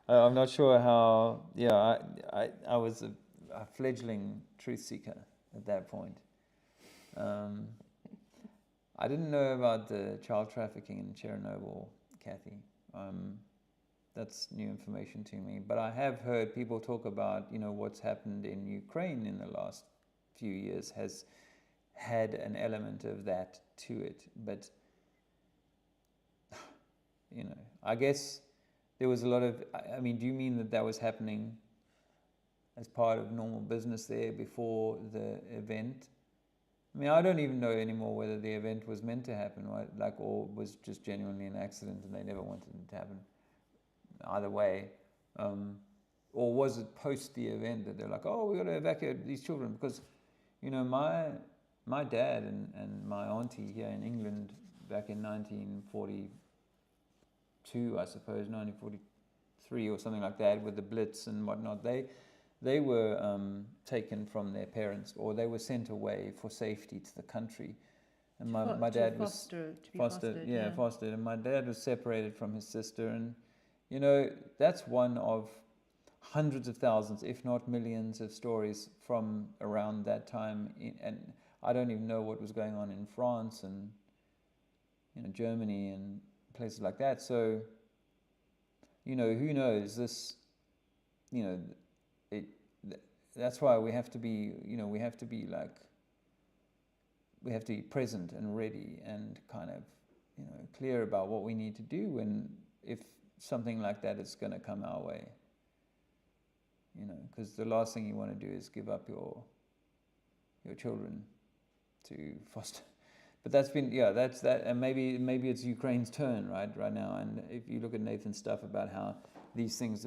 I'm not sure how. Yeah, I was a fledgling truth seeker at that point. I didn't know about the child trafficking in Chernobyl, Kathy. That's new information to me. But I have heard people talk about, you know, what's happened in Ukraine in the last few years has had an element of that to it. But, you know, I guess there was a lot of, I mean, do you mean that was happening as part of normal business there before the event? I mean, I don't even know anymore whether the event was meant to happen, right? Like, or was just genuinely an accident and they never wanted it to happen. Either way, or was it post the event that they're like, oh, we got to evacuate these children? Because, you know, my dad and my auntie here in England back in 1942, I suppose, 1943 or something like that, with the Blitz and whatnot, they were taken from their parents, or they were sent away for safety to the country. And my dad was fostered, and my dad was separated from his sister. And you know, that's one of hundreds of thousands, if not millions, of stories from around that time. And I don't even know what was going on in France and Germany and places like that. So, who knows this? That's why we have to be, we have to be present and ready and kind of, clear about what we need to do if something like that is going to come our way. Because the last thing you want to do is give up your children to foster. But that's that, and maybe it's Ukraine's turn right now. And if you look at Nathan's stuff about how these things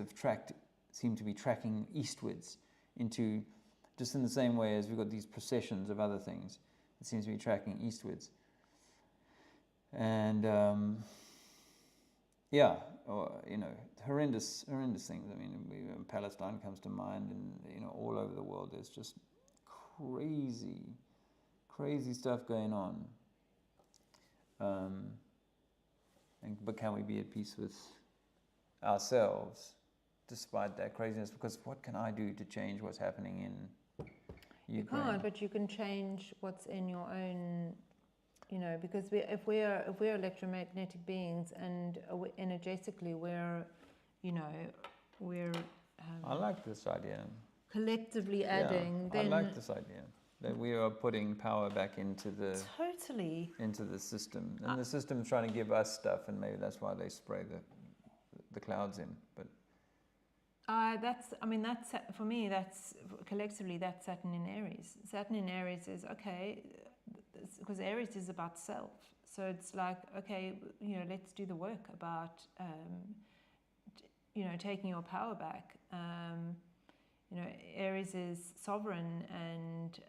seem to be tracking eastwards into, just in the same way as we've got these processions of other things, it seems to be tracking eastwards. And horrendous things. I mean, Palestine comes to mind, and all over the world there's just crazy stuff going on. But can we be at peace with ourselves despite that craziness? Because what can I do to change what's happening in Ukraine? You can't, but you can change what's in your own. Because if we're electromagnetic beings and energetically we're I like this idea. collectively adding. I Then like this idea that we are putting power back into the system, and the system's trying to give us stuff, and maybe that's why they spray the clouds in. But that's for me. That's collectively. That's Saturn in Aries. Saturn in Aries is okay. Because Aries is about self, so it's like, okay, let's do the work about, taking your power back. Aries is sovereign and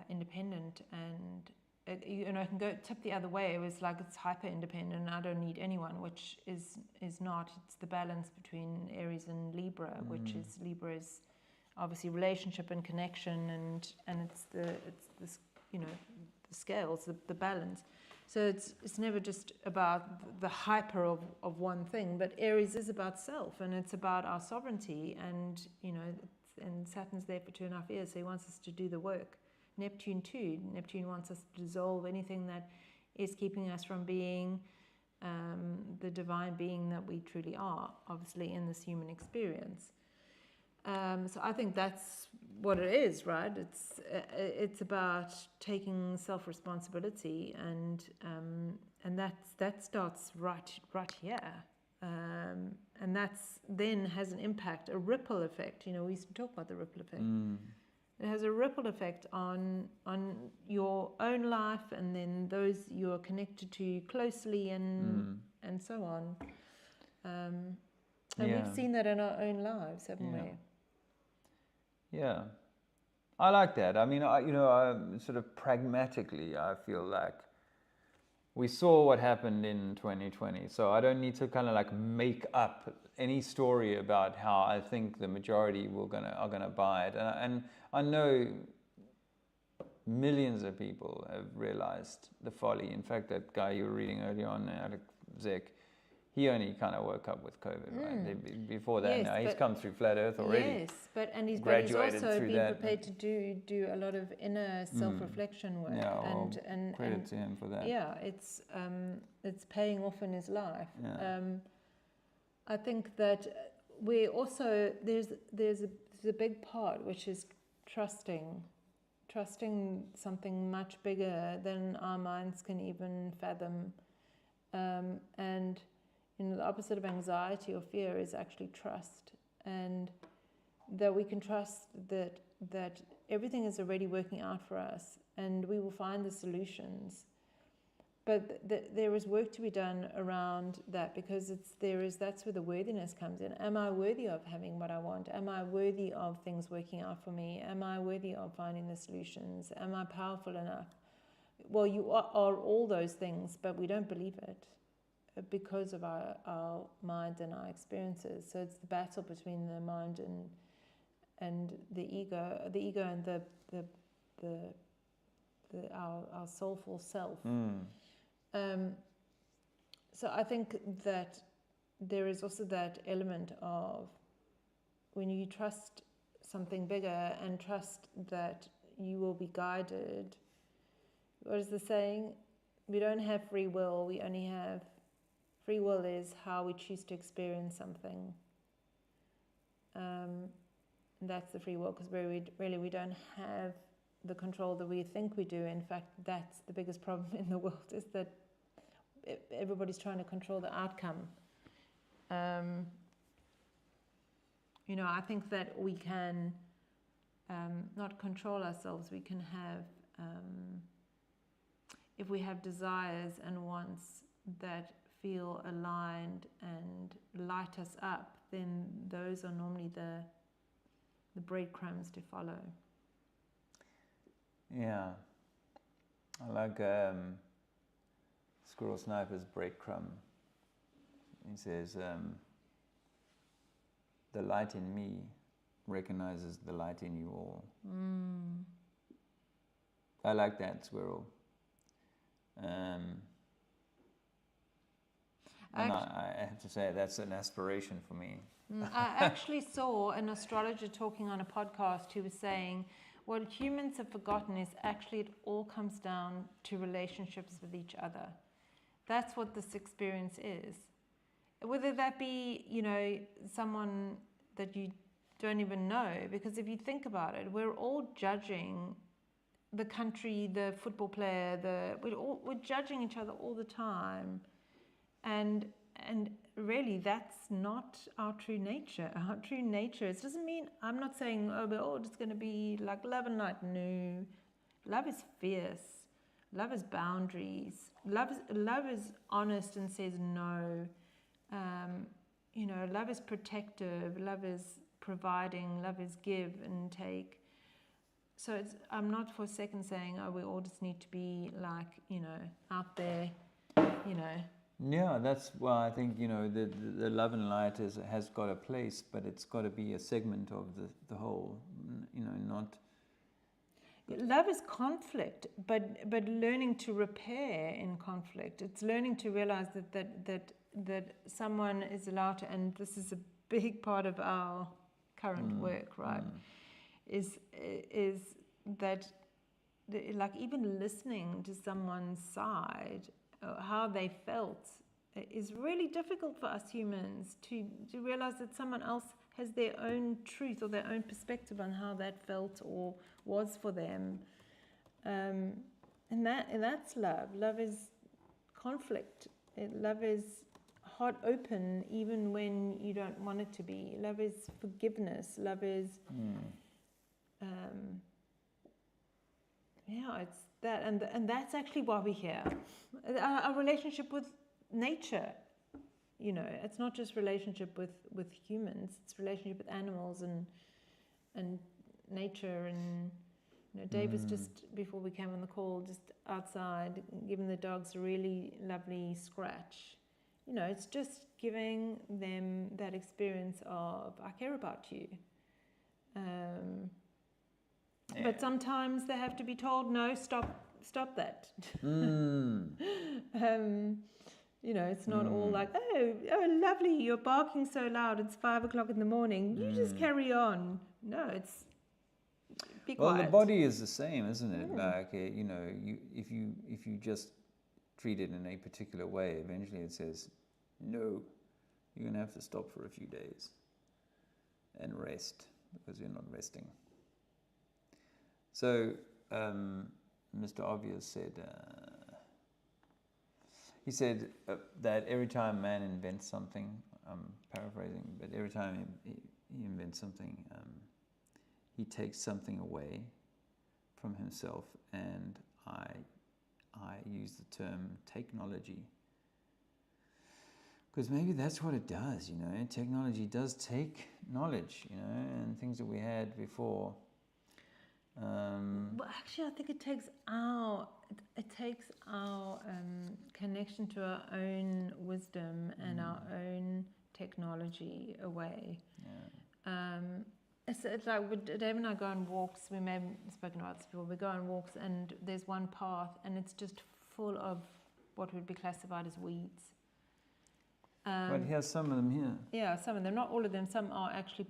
independent, and I can go tip the other way. It was like it's hyper independent. And I don't need anyone, which is not. It's the balance between Aries and Libra, which is Libra is obviously relationship and connection, and it's the scales, the balance. So it's never just about the hyper of one thing, but Aries is about self, and it's about our sovereignty, and and Saturn's there for 2.5 years, so he wants us to do the work. Neptune too. Neptune wants us to dissolve anything that is keeping us from being the divine being that we truly are, obviously in this human experience. So I think that's what it is, right? It's about taking self-responsibility, and that starts right here, and that's then has an impact, a ripple effect. We used to talk about the ripple effect. It has a ripple effect on your own life, and then those you're connected to closely, and so on. And we've seen that in our own lives, haven't we? Yeah, I like that. I mean, I sort of pragmatically, I feel like we saw what happened in 2020, so I don't need to kind of like make up any story about how I think the majority are gonna buy it. And I know millions of people have realized the folly. In fact, that guy you were reading earlier on, Alex Zek, he only kind of woke up with COVID, right? Before that, yes, he's come through flat Earth already. Yes, but he's graduated also through been that. prepared to do a lot of inner self-reflection work. Yeah, and credit to him for that. Yeah, it's paying off in his life. Yeah. I think that we also there's a big part which is trusting something much bigger than our minds can even fathom, and the opposite of anxiety or fear is actually trust, and that we can trust that everything is already working out for us, and we will find the solutions. But there is work to be done around that, because that's where the worthiness comes in. Am I worthy of having what I want? Am I worthy of things working out for me? Am I worthy of finding the solutions? Am I powerful enough? Well, you are all those things, but we don't believe it because of our mind and our experiences. So it's the battle between the mind and the ego and our soulful self. So I think that there is also that element of when you trust something bigger and trust that you will be guided. What is the saying? we don't have free will. We only have free will is how we choose to experience something. That's the free will, because we don't have the control that we think we do. In fact, that's the biggest problem in the world, is that everybody's trying to control the outcome. You know, I think that we can not control ourselves. We can have, if we have desires and wants that feel aligned and light us up, then those are normally the breadcrumbs to follow. Yeah. I like Squirrel Sniper's breadcrumb. He says, the light in me recognizes the light in you all. I like that, Squirrel. And I have to say, that's an aspiration for me. I actually saw an astrologer talking on a podcast who was saying what humans have forgotten is actually it all comes down to relationships with each other. That's what this experience is. Whether that be, you know, someone that you don't even know, because if you think about it, we're all judging the country, the football player, we're judging each other all the time. And really, that's not our true nature. Our true nature, it doesn't mean, I'm not saying, oh, we're all just going to be like love and light. No. Love is fierce. Love is boundaries. Love is honest and says no. You know, love is protective. Love is providing. Love is give and take. So I'm not for a second saying, oh, we all just need to be like, you know, out there, you know. Yeah, that's why I think, you know, the love and light has got a place, but it's got to be a segment of the whole, you know, not... Love is conflict, but learning to repair in conflict. It's learning to realize that someone is allowed to, and this is a big part of our current work, right? Is that, like, even listening to someone's side, how they felt, is really difficult for us humans to realize that someone else has their own truth or their own perspective on how that felt or was for them. And that's love. Love is conflict. Love is heart open even when you don't want it to be. Love is forgiveness. Love is it's that, and that's actually why we're here. Our relationship with nature, you know, it's not just relationship with humans, it's relationship with animals and nature. And you know, Dave was just, before we came on the call, just outside giving the dogs a really lovely scratch. You know, it's just giving them that experience of, I care about you. But sometimes they have to be told, no, stop that. You know, it's not all like, oh, lovely, you're barking so loud, it's 5 o'clock in the morning, you just carry on. No, it's, be quiet. Well, the body is the same, isn't it? Like, you know, if you just treat it in a particular way, eventually it says, no, you're going to have to stop for a few days and rest, because you're not resting. So, Mr. Obvious said, he said that every time man invents something, I'm paraphrasing, but every time he invents something, he takes something away from himself, and I use the term technology, because maybe that's what it does, you know. Technology does take knowledge, you know, and things that we had before. Well, actually, I think it takes our connection to our own wisdom and our own technology away. Yeah. It's like Dave and I go on walks. We may have spoken about this before. We go on walks, and there's one path, and it's just full of what would be classified as weeds. But he has some of them here. Yeah, some of them, not all of them. Some are actually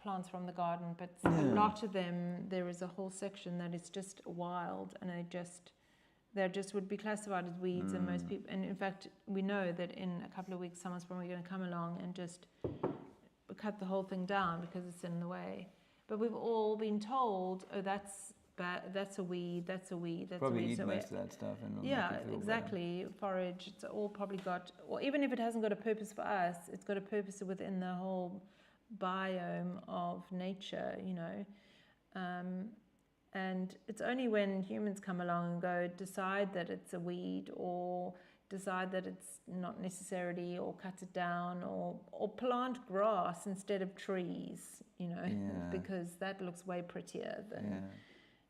plants from the garden, but a lot of them, there is a whole section that is just wild, and they just would be classified as weeds, and most people, and in fact, we know that in a couple of weeks, someone's probably going to come along and just cut the whole thing down because it's in the way. But we've all been told, oh, that's bad, that's a weed, that's a weed, that's Probably a weed. eat So most of that stuff and it'll yeah, make you feel exactly. Forage, it's all probably got, or even if it hasn't got a purpose for us, it's got a purpose within the whole biome of nature, you know. And it's only when humans come along and go decide that it's a weed, or decide that it's not necessarily, or cut it down, or plant grass instead of trees, you know, because that looks way prettier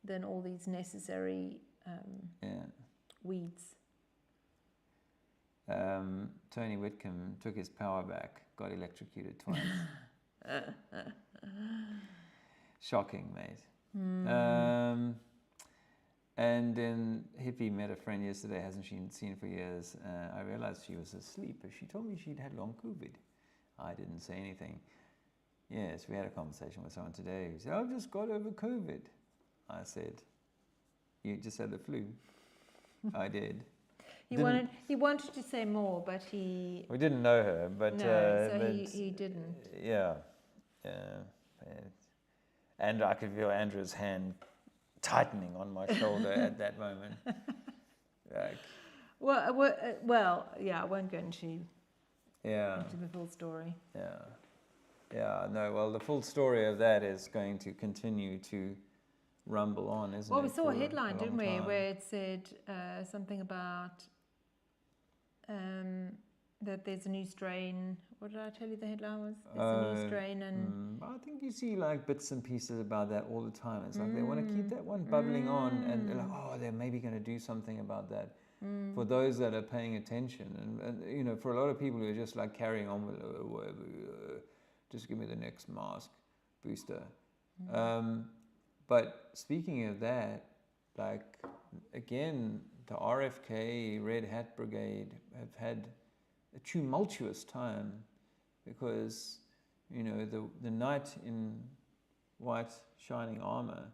than all these necessary weeds. Tony Whitcomb took his power back, got electrocuted twice. Shocking, mate. And then Hippie met a friend yesterday, hasn't she seen for years. I realized she was asleep, but she told me she'd had long COVID. I didn't say anything. Yes, we had a conversation with someone today who said, I've just got over COVID. I said, you just had the flu. I did. He wanted to say more, but we didn't know her, but no, so he didn't. Yeah. And I could feel Andrew's hand tightening on my shoulder at that moment. Like, well, yeah, I won't go into the full story. No, well, the full story of that is going to continue to rumble on, isn't it? Well, we saw a headline, didn't we, where it said something about that there's a new strain. What did I tell you the headline was? There's a new strain, and I think you see like bits and pieces about that all the time. It's like they want to keep that one bubbling on, and they're like, oh, they're maybe going to do something about that. For those that are paying attention, and you know, for a lot of people who are just like carrying on with whatever, just give me the next mask booster. But speaking of that, like again, the RFK Red Hat Brigade have had a tumultuous time, because you know the knight in white shining armor,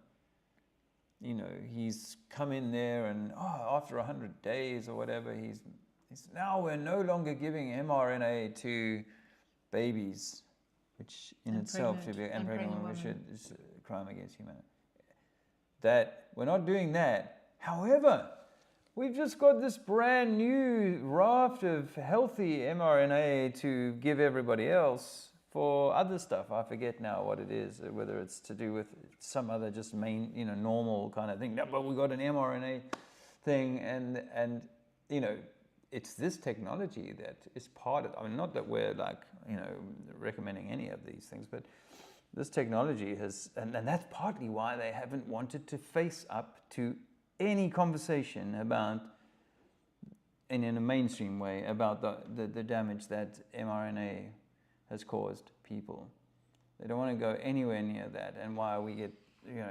you know, he's come in there and after 100 days or whatever, he's now we're no longer giving mRNA to babies, which in itself should be pregnant women, which is a crime against humanity. That we're not doing that. However, we've just got this brand new raft of healthy mRNA to give everybody else for other stuff. I forget now what it is, whether it's to do with some other just normal kind of thing. No, but we got an mRNA thing, and you know, it's this technology that is part of. I mean, not that we're like recommending any of these things, but this technology has, and that's partly why they haven't wanted to face up to any conversation about, in a mainstream way, about the damage that mRNA has caused people. They don't want to go anywhere near that, and why we get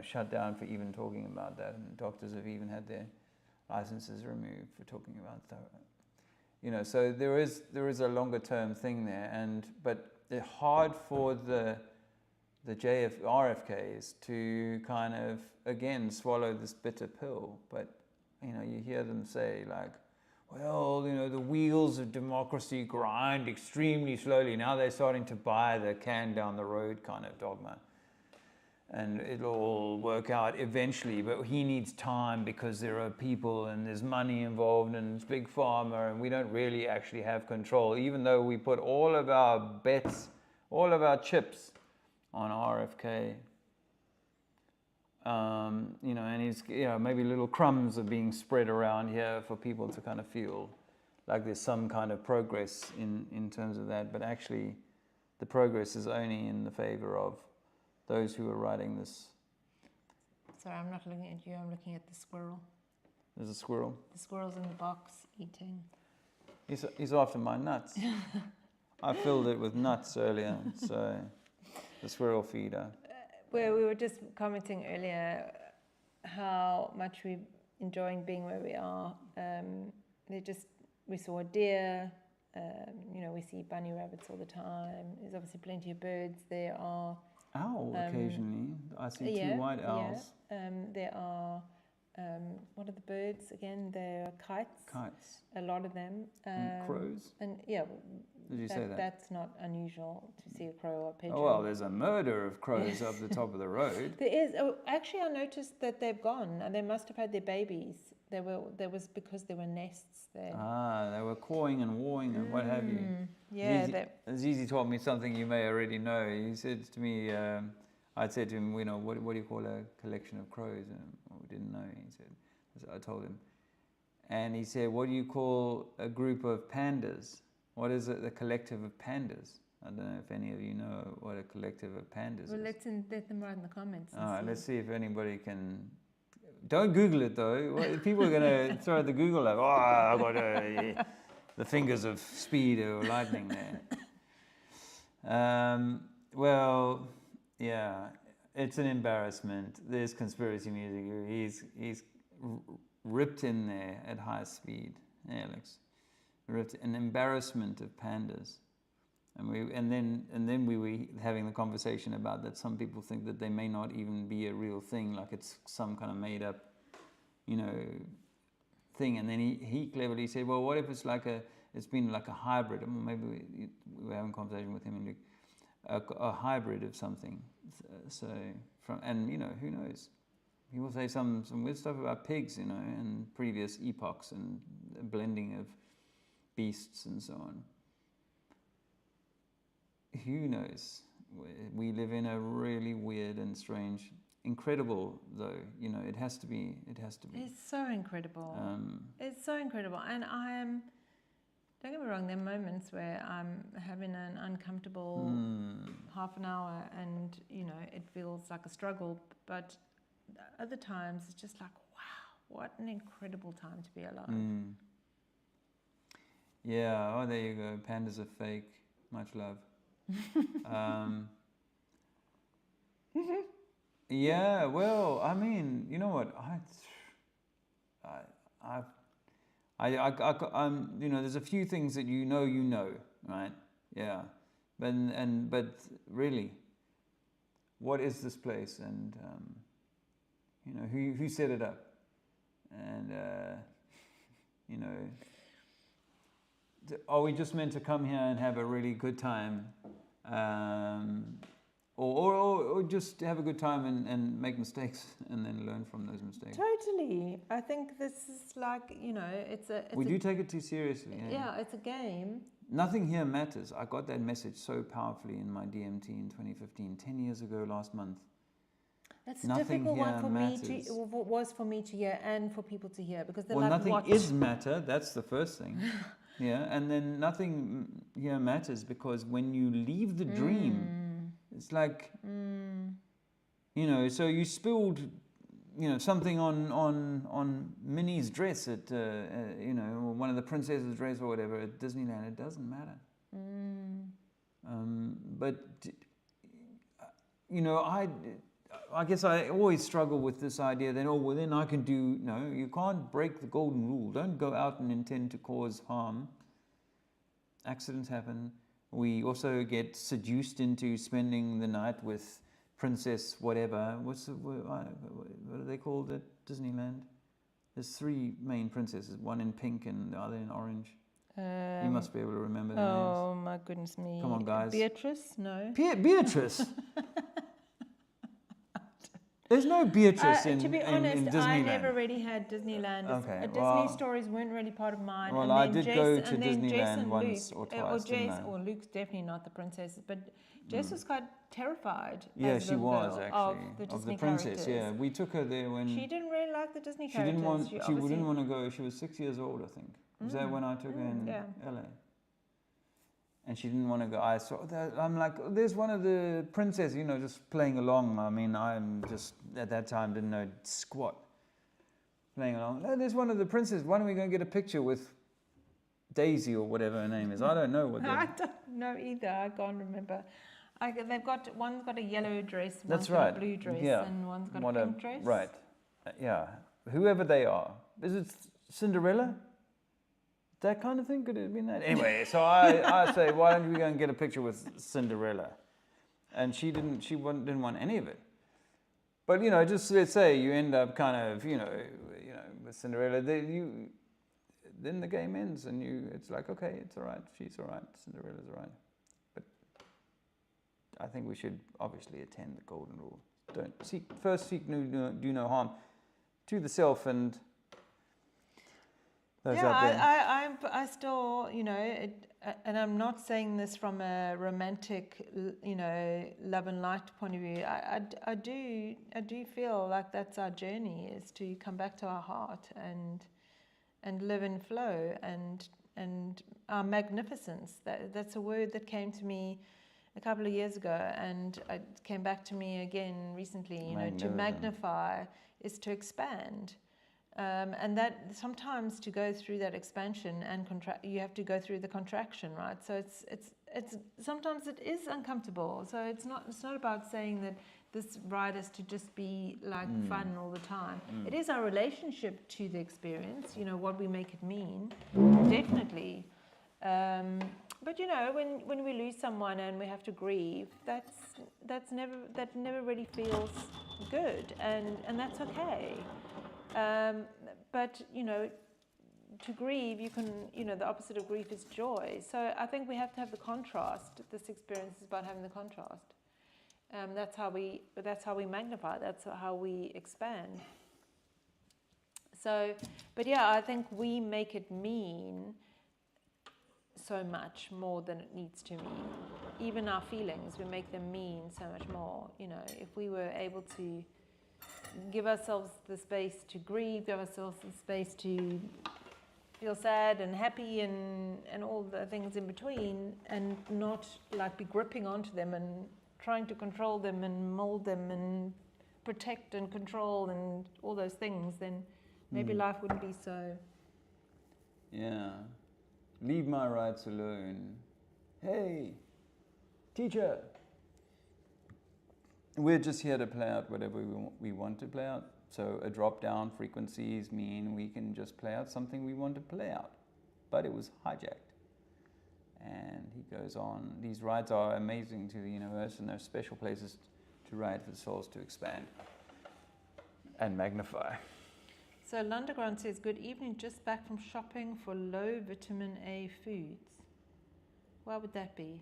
shut down for even talking about that, and doctors have even had their licenses removed for talking about stuff. So there is a longer term thing there, but it's hard for the RFKs to kind of, again, swallow this bitter pill. But, you hear them say like, well, the wheels of democracy grind extremely slowly. Now they're starting to buy the can down the road kind of dogma. And it'll all work out eventually, but he needs time because there are people and there's money involved and it's big pharma, and we don't really actually have control, even though we put all of our bets, all of our chips on RFK, and he's, maybe little crumbs are being spread around here for people to kind of feel like there's some kind of progress in terms of that, but actually the progress is only in the favor of those who are writing this. Sorry, I'm not looking at you, I'm looking at the squirrel. There's a squirrel. The squirrel's in the box eating. He's after my nuts. I filled it with nuts earlier, so the squirrel feeder. Where we were just commenting earlier how much we're enjoying being where we are. We saw a deer, we see bunny rabbits all the time. There's obviously plenty of birds. There are owl occasionally. I see two white owls. Yeah. There are what are the birds again? They're kites. Kites. A lot of them. And crows? And yeah, Did you say that? That's not unusual to see a crow or a pigeon. Oh, well, there's a murder of crows up the top of the road. There is. Oh, actually, I noticed that they've gone, and they must have had their babies. There was because there were nests there. Ah, they were cawing and warring and what have you. Yeah. Zizi told me something you may already know. He said to me, I'd said to him, what do you call a collection of crows? And we didn't know. He said, so I told him. And he said, what do you call a group of pandas? What is it, the collective of pandas? I don't know if any of you know what a collective of pandas Well, is. let them write in the comments. All right, let's see if anybody can. Don't Google it though. People are going to throw the Google up. Oh, I got the fingers of speed or lightning there. Well, yeah, it's an embarrassment. There's conspiracy music. He's ripped in there at high speed. Yeah, Alex. Ripped an embarrassment of pandas. And then we were having the conversation about that some people think that they may not even be a real thing, like it's some kind of made up, thing. And then he cleverly said, well, what if it's it's been like a hybrid? Maybe we were having a conversation with him and a hybrid of something. So who knows? He will say some weird stuff about pigs, and previous epochs and a blending of beasts and so on. Who knows? We live in a really weird and strange, incredible though. It has to be. It's so incredible. It's so incredible, and don't get me wrong. There are moments where I'm having an uncomfortable half an hour, and it feels like a struggle. But other times it's just like, wow, what an incredible time to be alive. Yeah. Oh, there you go. Pandas are fake. Much love. Yeah, well, I mean, you know what? There's a few things that you know, right? Yeah, but really, what is this place? And who set it up? And are we just meant to come here and have a really good time, or just have a good time and make mistakes and then learn from those mistakes? Totally. I think this is like, it's a... We do take it too seriously. Yeah, it's a game. Nothing here matters. I got that message so powerfully in my DMT in 2015, 10 years ago last month. That's a Nothing difficult one for matters. me to... was for me to hear and for people to hear, because they're well, like, nothing what? is matter. That's the first thing. Yeah, and then nothing here matters, because when you leave the dream, it's like, so you spilled, something on Minnie's dress at, or one of the princess's dress or whatever at Disneyland. It doesn't matter. But, I guess I always struggle with this idea that, then I can do... No, you can't break the golden rule. Don't go out and intend to cause harm. Accidents happen. We also get seduced into spending the night with Princess whatever. What are they called at Disneyland? There's 3 main princesses, one in pink and the other in orange. You must be able to remember their names. Oh, my goodness me. Come on, guys. Beatrice? No. Beatrice? There's no Beatrice in Disneyland. To be honest, I never really had Disneyland. Okay, Disney stories weren't really part of mine. Well, and I then did go to and then Disneyland Jess and once Luke, or twice, didn't I? Or Luke's definitely not the princesses, but Jess was quite terrified. Yeah, as she a was girl actually of the Disney princess. characters. Yeah, we took her there when She didn't really like the Disney she characters. didn't want. She didn't want to go. She was 6 years old, I think. Was that when I took her in LA? And she didn't want to go. I saw that. I'm like, there's one of the princesses, just playing along. I mean, I'm just at that time didn't know squat. Playing along. Oh, there's one of the princesses. Why don't we go and get a picture with Daisy or whatever her name is? I don't know what. I don't know either. I can't remember. One's got a yellow dress, one's That's got right. a blue dress, Yeah. and one's got a pink dress. Right. Yeah. Whoever they are. Is it Cinderella? That kind of thing? Could it have been that? Anyway, so I say, why don't we go and get a picture with Cinderella? And she didn't want any of it. But just let's say you end up kind of with Cinderella, then the game ends, and it's like, okay, it's all right, she's all right, Cinderella's all right. But I think we should obviously attend the golden rule. First seek do no harm to the self and those out there. I still, and I'm not saying this from a romantic, love and light point of view. I do feel like that's our journey, is to come back to our heart and live in flow and our magnificence. That's a word that came to me a couple of years ago, and it came back to me again recently. To magnify is to expand. And that sometimes to go through that expansion and you have to go through the contraction, right? So it's sometimes it is uncomfortable. So it's not about saying that this ride is to just be like fun all the time. It is our relationship to the experience, what we make it mean, definitely. But when we lose someone and we have to grieve, that never really feels good, and that's okay. But to grieve, you can, the opposite of grief is joy. So I think we have to have the contrast. This experience is about having the contrast. That's how we magnify. That's how we expand. So, but yeah, I think we make it mean so much more than it needs to mean. Even our feelings, we make them mean so much more. If we were able to give ourselves the space to grieve, give ourselves the space to feel sad and happy and all the things in between, and not like be gripping onto them and trying to control them and mold them and protect and control and all those things, then maybe life wouldn't be so. Yeah. Leave my rights alone. Hey, teacher. We're just here to play out whatever we want to play out. So a drop-down frequencies mean we can just play out something we want to play out. But it was hijacked. And he goes on, these rides are amazing to the universe, and they're special places to ride for the souls to expand and magnify. So Lunderground says, good evening, just back from shopping for low vitamin A foods. Why would that be?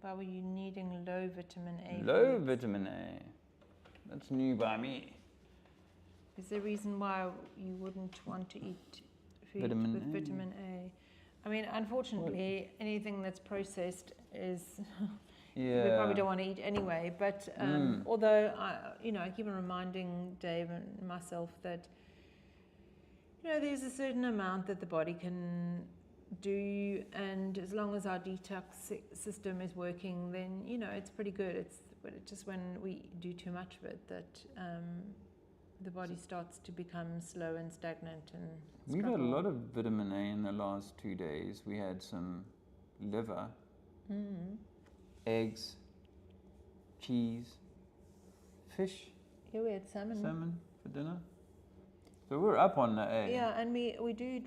Why were you needing low vitamin A Low foods? vitamin A. That's new by me. Is there a reason why you wouldn't want to eat food with vitamin A? I mean, unfortunately, anything that's processed is we probably don't want to eat anyway. But although I keep on reminding Dave and myself that there's a certain amount that the body can do, and as long as our detox system is working, then it's pretty good. But it's just when we do too much of it that the body starts to become slow and stagnant and We've had a lot of vitamin A in the last 2 days. We had some liver, eggs, cheese, fish. Yeah, we had salmon For dinner. So we're up on the A. Yeah, and we do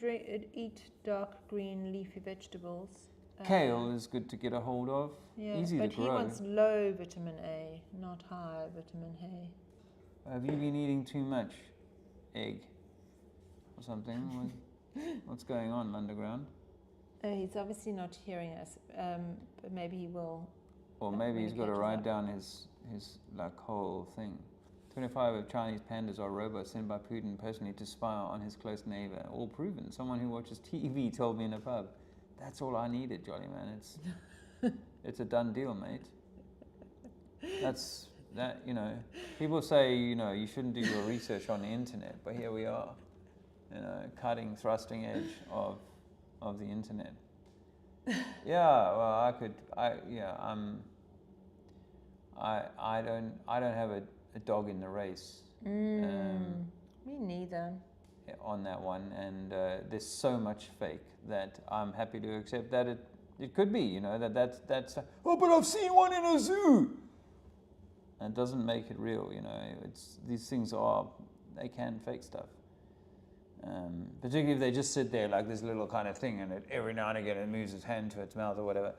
eat dark green leafy vegetables. Kale is good to get a hold of. Yeah, easy but to grow. he wants low vitamin A, not high vitamin A. Have you been eating too much egg or something? What's going on underground? He's obviously not hearing us, but maybe he will. Or maybe he's got to write down his like whole thing. 25 of Chinese pandas are robots sent by Putin personally to spy on his close neighbor. All proven. Someone who watches TV told me in a pub. That's all I needed, Jolly Man. It's a done deal, mate. That's that. People say you shouldn't do your research on the internet, but here we are, cutting, thrusting edge of the internet. Yeah, well, I don't have a dog in the race. Me neither. On that one, and there's so much fake that I'm happy to accept that it could be, that's oh, but I've seen one in a zoo. And it doesn't make it real, It's these things they can fake stuff. Particularly if they just sit there like this little kind of thing, and every now and again it moves its hand to its mouth or whatever.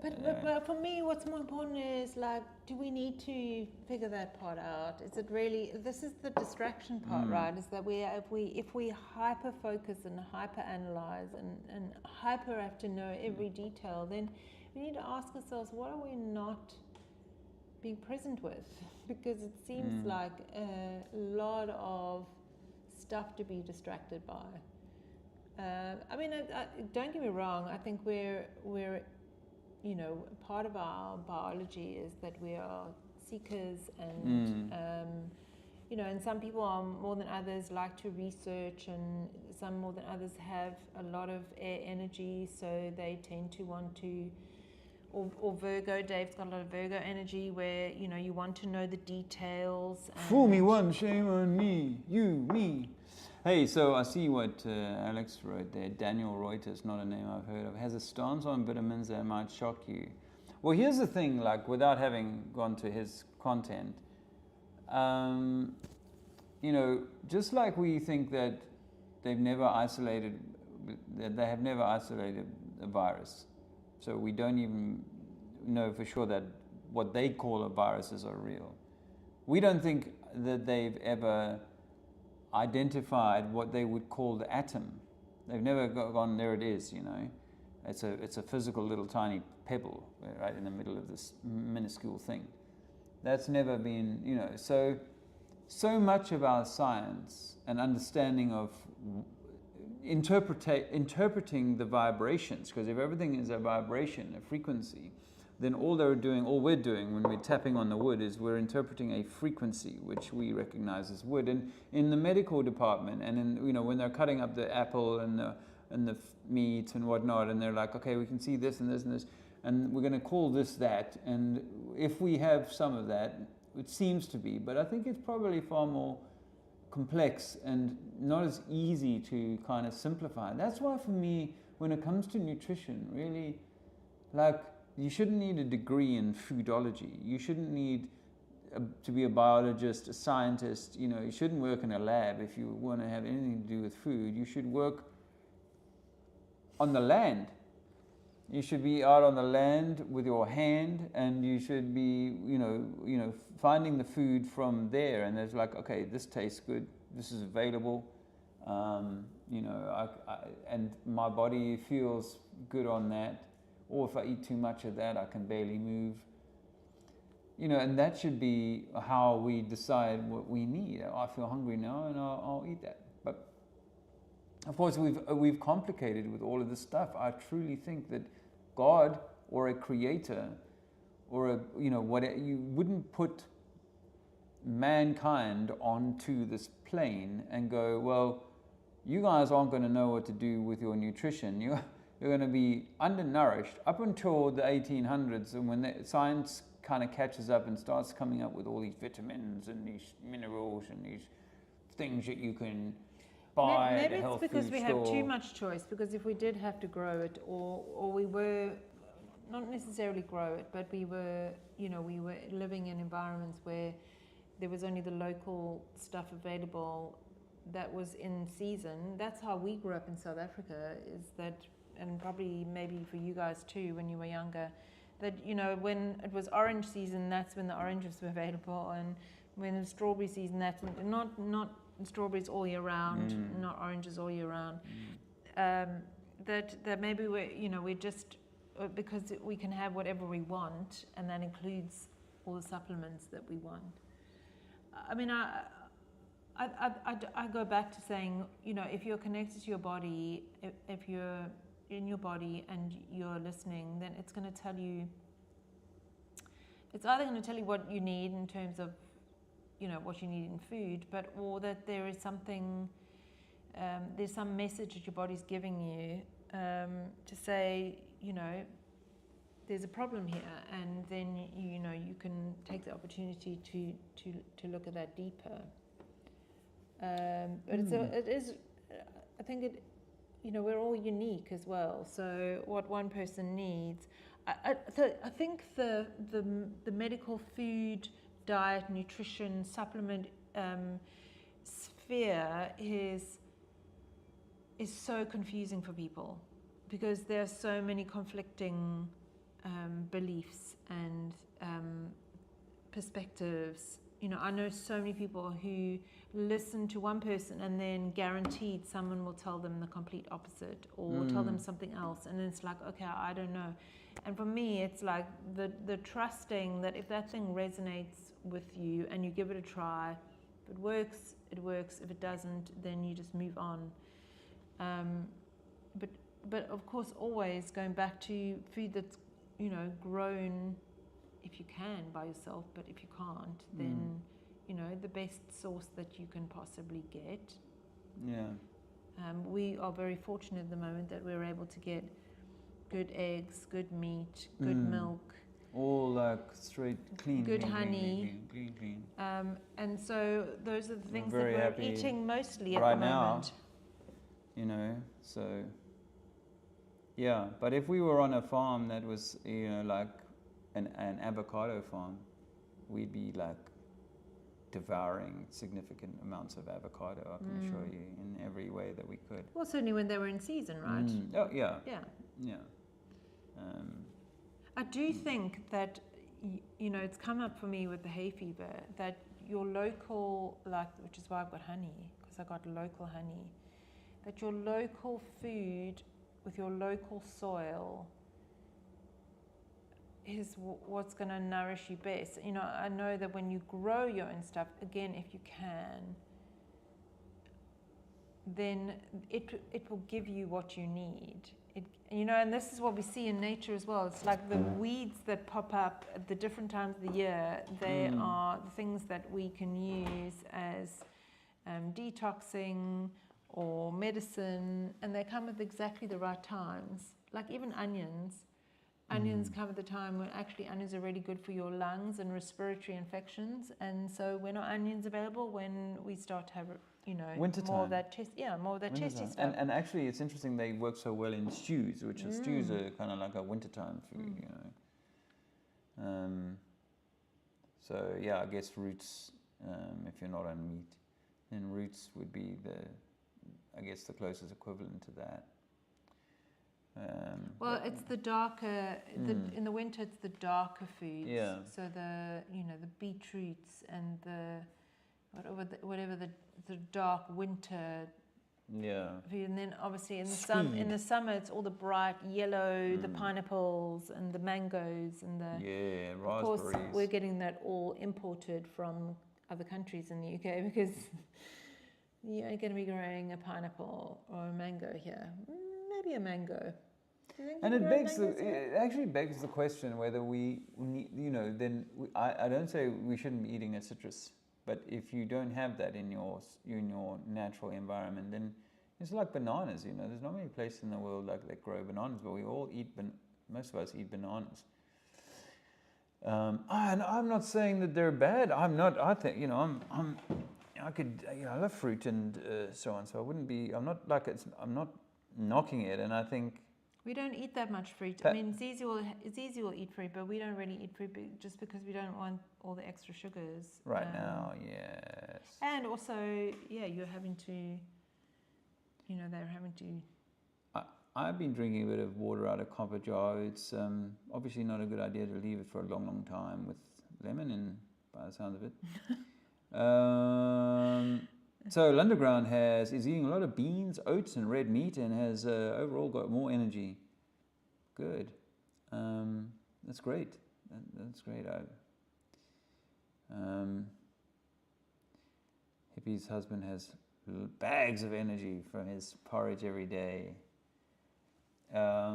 But for me, what's more important is like, do we need to figure that part out? Is it really? This is the distraction part, right? Is that if we hyper focus and hyper analyze and hyper have to know every detail, then we need to ask ourselves, what are we not being present with? Because it seems like a lot of stuff to be distracted by. I mean, don't get me wrong. I think we're part of our biology is that we are seekers, and and some people are more than others like to research, and some more than others have a lot of air energy, so they tend to want to. Or Virgo, Dave's got a lot of Virgo energy where, you want to know the details. Fool me once, shame on me, me. Hey, so I see what Alex wrote there. Daniel Reuters, not a name I've heard of, has a stance on vitamins that might shock you. Well, here's the thing, like, without having gone to his content, just like we think that they have never isolated a virus, so we don't even know for sure that what they call viruses are real. We don't think that they've ever identified what they would call the atom. They've never gone, there it is, It's a physical little tiny pebble right in the middle of this minuscule thing. That's never been, so much of our science and understanding of interpreting the vibrations, because if everything is a vibration, a frequency, then all we're doing when we're tapping on the wood is we're interpreting a frequency which we recognize as wood. And in the medical department, and in when they're cutting up the apple and the meat and whatnot, and they're like, okay, we can see this and this and this, and we're going to call this that. And if we have some of that, it seems to be, but I think it's probably far more complex and not as easy to kind of simplify. That's why for me, when it comes to nutrition, really, like, you shouldn't need a degree in foodology. You shouldn't need to be a biologist, a scientist. You shouldn't work in a lab if you want to have anything to do with food. You should work on the land. You should be out on the land with your hand, and you should be, finding the food from there. And there's like, okay, this tastes good. This is available. And my body feels good on that. Or if I eat too much of that, I can barely move. And that should be how we decide what we need. I feel hungry now, and I'll eat that. But of course, we've complicated with all of this stuff. I truly think that God or a creator or you wouldn't put mankind onto this plane and go, well, you guys aren't going to know what to do with your nutrition. You're going to be undernourished up until the 1800s, and when science kind of catches up and starts coming up with all these vitamins and these minerals and these things that you can buy at a health food store. Maybe it's because we have too much choice, because if we did have to grow it, or we were, not necessarily grow it, but we were living in environments where there was only the local stuff available that was in season. That's how we grew up in South Africa, is that, and probably maybe for you guys too when you were younger, that when it was orange season, that's when the oranges were available, and when it was strawberry season, that's when, not strawberries all year round, not oranges all year round. That maybe we're just, because we can have whatever we want, and that includes all the supplements that we want. I mean, I go back to saying, if you're connected to your body, if you're in your body and you're listening, then it's going to tell you, it's either going to tell you what you need in terms of, what you need in food, or that there is something, there's some message that your body's giving you to say, there's a problem here, and then you can take the opportunity to look at that deeper. But it is, I think it, we're all unique as well. So what one person needs, I think the medical food, diet, nutrition, supplement sphere is so confusing for people, because there are so many conflicting beliefs and perspectives. You know, I know so many people who listen to one person and then guaranteed someone will tell them the complete opposite or tell them something else, and it's like, okay, I don't know. And for me, it's like the trusting that if that thing resonates with you and you give it a try, if it works, it works. If it doesn't, then you just move on. But of course, always going back to food that's, you know, grown, if you can, by yourself. But if you can't, then you know, the best source that you can possibly get. Yeah. We are very fortunate at the moment that we're able to get good eggs, good meat, good milk, all like straight clean, good clean, honey. clean. And so those are the things that very we're happy eating mostly at right the now. moment. You know, so yeah. But if we were on a farm that was, you know, like an avocado farm, we'd be like devouring significant amounts of avocado, I can assure you, in every way that we could. Well, certainly when they were in season, right? Oh, yeah. Yeah. Yeah. I do think that, you know, it's come up for me with the hay fever that your local, like, which is why I've got honey, because I got local honey, that your local food with your local soil is what's going to nourish you best. You know, I know that when you grow your own stuff, again, if you can, then it will give you what you need. You know, and this is what we see in nature as well. It's like the weeds that pop up at the different times of the year. They are the things that we can use as detoxing or medicine, and they come at exactly the right times. Like even onions. Onions come at the time when actually onions are really good for your lungs and respiratory infections. And so when are onions available? When we start to have, you know, Wintertime. more of that more of that testy stuff. And actually, it's interesting they work so well in stews, which are stews are kind of like a wintertime food, you know. So yeah, I guess roots. If you're not on meat, then roots would be I guess the closest equivalent to that. Well, it's the darker. In the winter, it's the darker foods. Yeah. So the beetroots and whatever the dark winter. Yeah. Food. And then obviously in the summer, it's all the bright yellow, the pineapples and the mangoes and the raspberries. Of course, we're getting that all imported from other countries in the UK because you ain't going to be growing a pineapple or a mango here. Maybe a mango. And it actually begs the question whether we need, you know, then I don't say we shouldn't be eating a citrus, but if you don't have that in your natural environment, then it's like bananas, you know. There's not many places in the world like that grow bananas, but we all eat, most of us eat bananas. And I'm not saying that they're bad. I think, you know, I love fruit and so on, so I wouldn't be, I'm not knocking it, and I think we don't eat that much fruit. I mean, it's easy we'll eat fruit, but we don't really eat fruit just because we don't want all the extra sugars right now. Yes, and also, yeah, you're having to, you know, they're having to. I've been drinking a bit of water out of a copper jar. It's obviously not a good idea to leave it for a long, long time with lemon in, by the sound of it. So Lunderground is eating a lot of beans, oats, and red meat, and has overall got more energy. Good, that's great. That's great. Hippie's husband has bags of energy from his porridge every day. I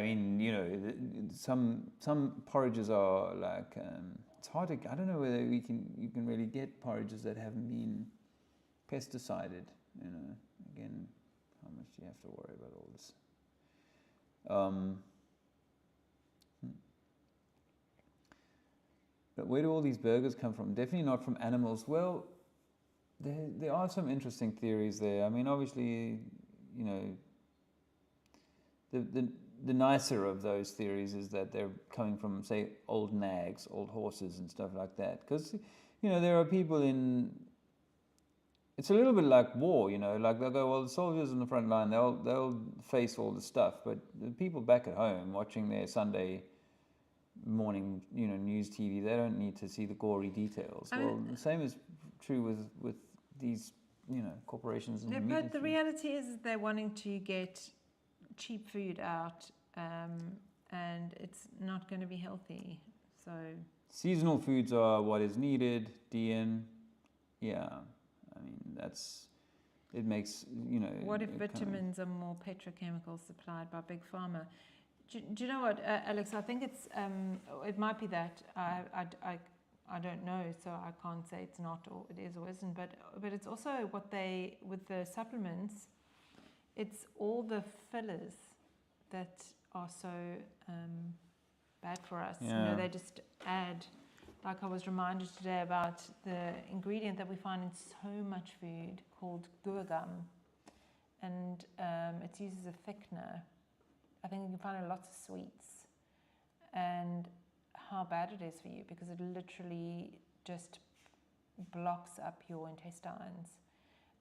mean, you know, some porridges are like. It's hard to. I don't know whether you can really get porridges that haven't been pesticided. You know, again, how much do you have to worry about all this? But where do all these burgers come from? Definitely not from animals. Well, there are some interesting theories there. I mean, obviously, you know, the nicer of those theories is that they're coming from, say, old nags, old horses and stuff like that. Because, you know, there are people in it's a little bit like war, like they'll go, well, the soldiers in the front line, they'll face all the stuff, but the people back at home watching their Sunday morning, news TV, they don't need to see the gory details. Well, the same is true with these, corporations and media. But the reality is they're wanting to get cheap food out, and it's not going to be healthy. So seasonal foods are what is needed, DN. Yeah, I mean, it makes, What if vitamins are more petrochemicals supplied by Big Pharma? Do you know what, Alex? I think it might be that. I don't know, so I can't say it's not or it is or isn't. But it's also with the supplements, it's all the fillers that are so bad for us. Yeah. They just add. Like I was reminded today about the ingredient that we find in so much food called guar, and it's used as a thickener. I think you can find it in lots of sweets, and how bad it is for you because it literally just blocks up your intestines.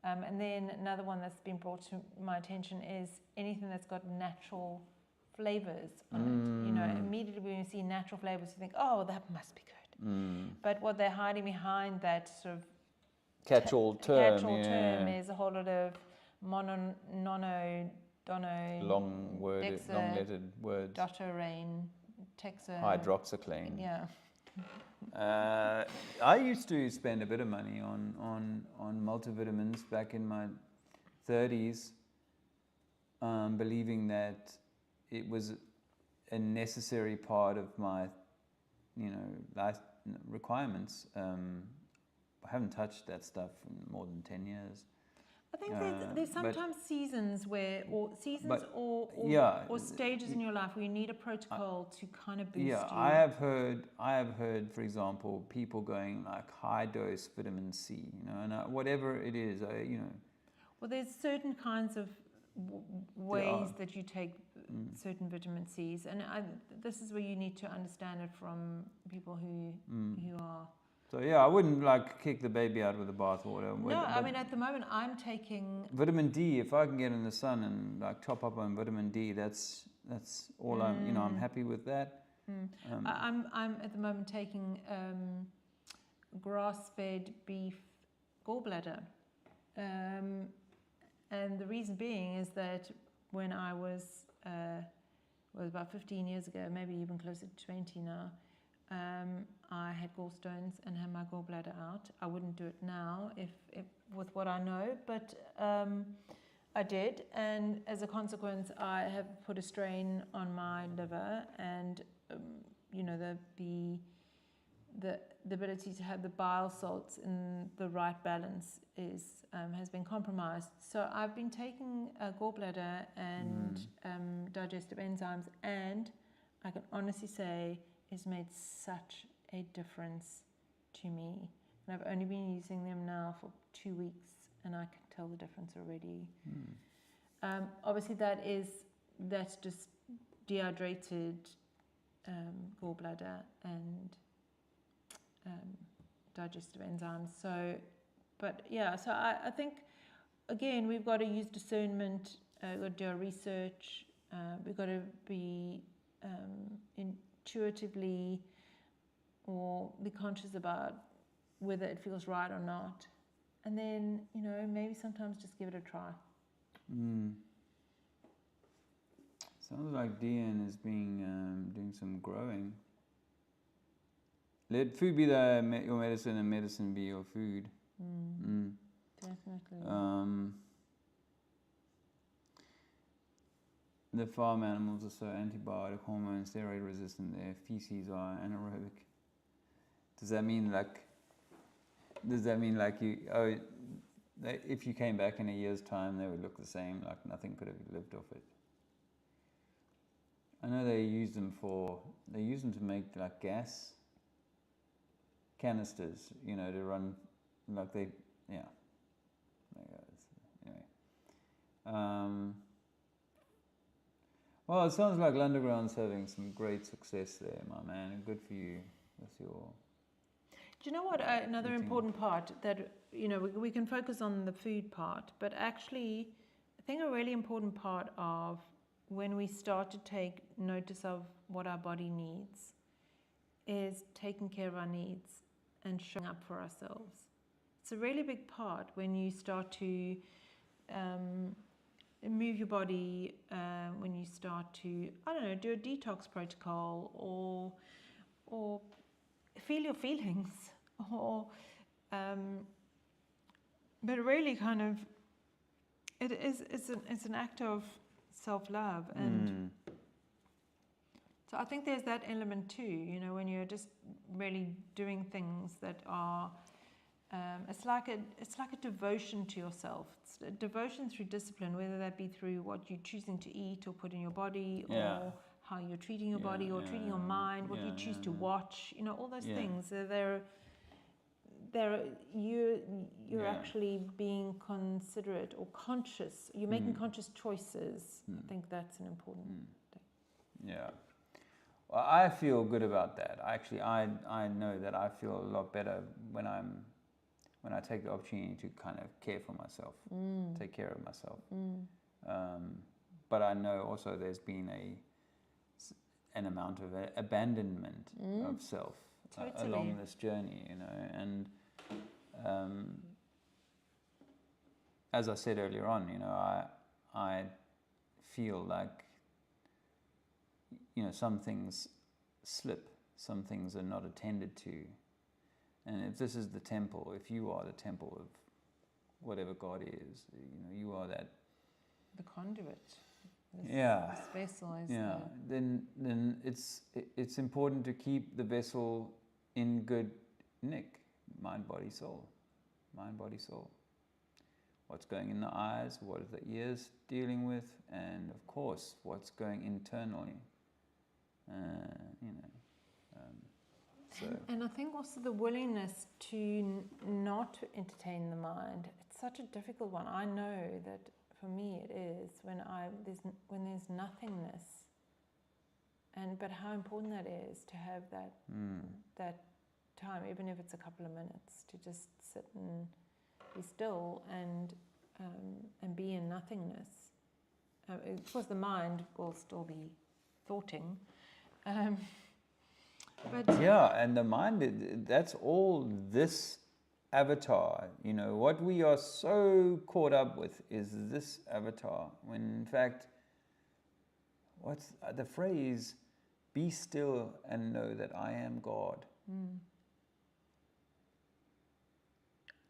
And then another one that's been brought to my attention is anything that's got natural flavors on it. Immediately when you see natural flavors, you think, oh, that must be good. But what they're hiding behind that sort of catch-all term is a whole lot of long-lettered words. Dotorain, hydroxychlane. Yeah. I used to spend a bit of money on multivitamins back in my 30s, believing that it was a necessary part of my, life requirements. I haven't touched that stuff in more than 10 years. I think there's sometimes seasons or stages in your life where you need a protocol to kind of boost you. I have heard, for example, people going like high dose vitamin C, and whatever it is, Well, there's certain kinds of ways that you take certain vitamin C's, and this is where you need to understand it from people who are. So I wouldn't like kick the baby out with the bathwater. No, I mean at the moment I'm taking vitamin D. If I can get in the sun and like top up on vitamin D, that's all I'm happy with that. I'm at the moment taking grass-fed beef gallbladder, and the reason being is that when I was about 15 years ago, maybe even closer to 20 now. I had gallstones and had my gallbladder out. I wouldn't do it now if with what I know, but I did, and as a consequence, I have put a strain on my liver, and the ability to have the bile salts in the right balance has been compromised. So I've been taking gallbladder and digestive enzymes, and I can honestly say it's made such a difference to me. And I've only been using them now for 2 weeks, and I can tell the difference already. Obviously, that's just dehydrated gallbladder and digestive enzymes. So I think again we've got to use discernment. We've got to do our research. We've got to be intuitively or be conscious about whether it feels right or not, and then maybe sometimes just give it a try. Sounds like Dean is doing some growing. Let food be your medicine and medicine be your food. Definitely. The farm animals are so antibiotic, hormone, steroid resistant. Their feces are anaerobic. Does that mean if you came back in a year's time, they would look the same, like nothing could have lived off it? I know they use them to make like gas canisters, to run like anyway. Well, it sounds like Lunderground's having some great success there, my man, and good for you with your... Do you know what? Another Eating. important part that, we can focus on the food part, but actually, I think a really important part of when we start to take notice of what our body needs is taking care of our needs and showing up for ourselves. It's a really big part when you start to move your body, when you start to, I don't know, do a detox protocol or feel your feelings, or but really kind of it's an act of self-love, and so I think there's that element too, when you're just really doing things that are it's like a devotion to yourself. It's a devotion through discipline, whether that be through what you're choosing to eat or put in your body, or how you're treating your body or treating your mind, what you choose to watch, all those things. You're actually being considerate or conscious. You're making conscious choices. I think that's an important thing. Yeah. Well, I feel good about that. Actually, I know that I feel a lot better when I take the opportunity to kind of care for myself, take care of myself. But I know also there's been an amount of abandonment of self along this journey, and as I said earlier on, I feel like some things slip, some things are not attended to. And if this is the temple, if you are the temple of whatever God is, you are that. The conduit. This vessel is then it's important to keep the vessel in good nick. Mind, body, soul. Mind, body, soul. What's going in the eyes, what are the ears dealing with, and of course, what's going internally. So. And I think also the willingness to not entertain the mind. It's such a difficult one. I know that for me it is when there's nothingness, but how important that is to have that time, even if it's a couple of minutes, to just sit and be still and be in nothingness. Of course, the mind will still be thoughting. And the mind, that's all this avatar. What we are so caught up with is this avatar, when in fact, what's the phrase, be still and know that I am God,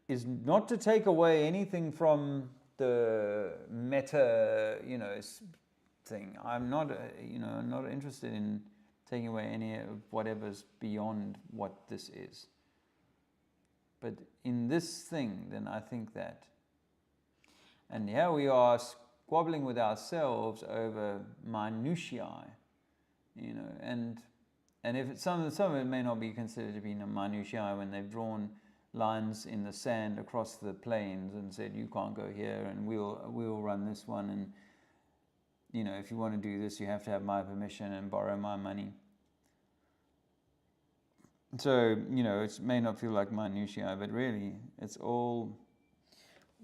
is not to take away anything from the meta, thing. I'm not, not interested in taking away any of whatever's beyond what this is. But in this thing, then I think that, and here we are squabbling with ourselves over minutiae, and if some of it may not be considered to be minutiae when they've drawn lines in the sand across the plains and said you can't go here, and we'll run this one, and if you want to do this, you have to have my permission and borrow my money. So, it may not feel like minutiae, but really, it's all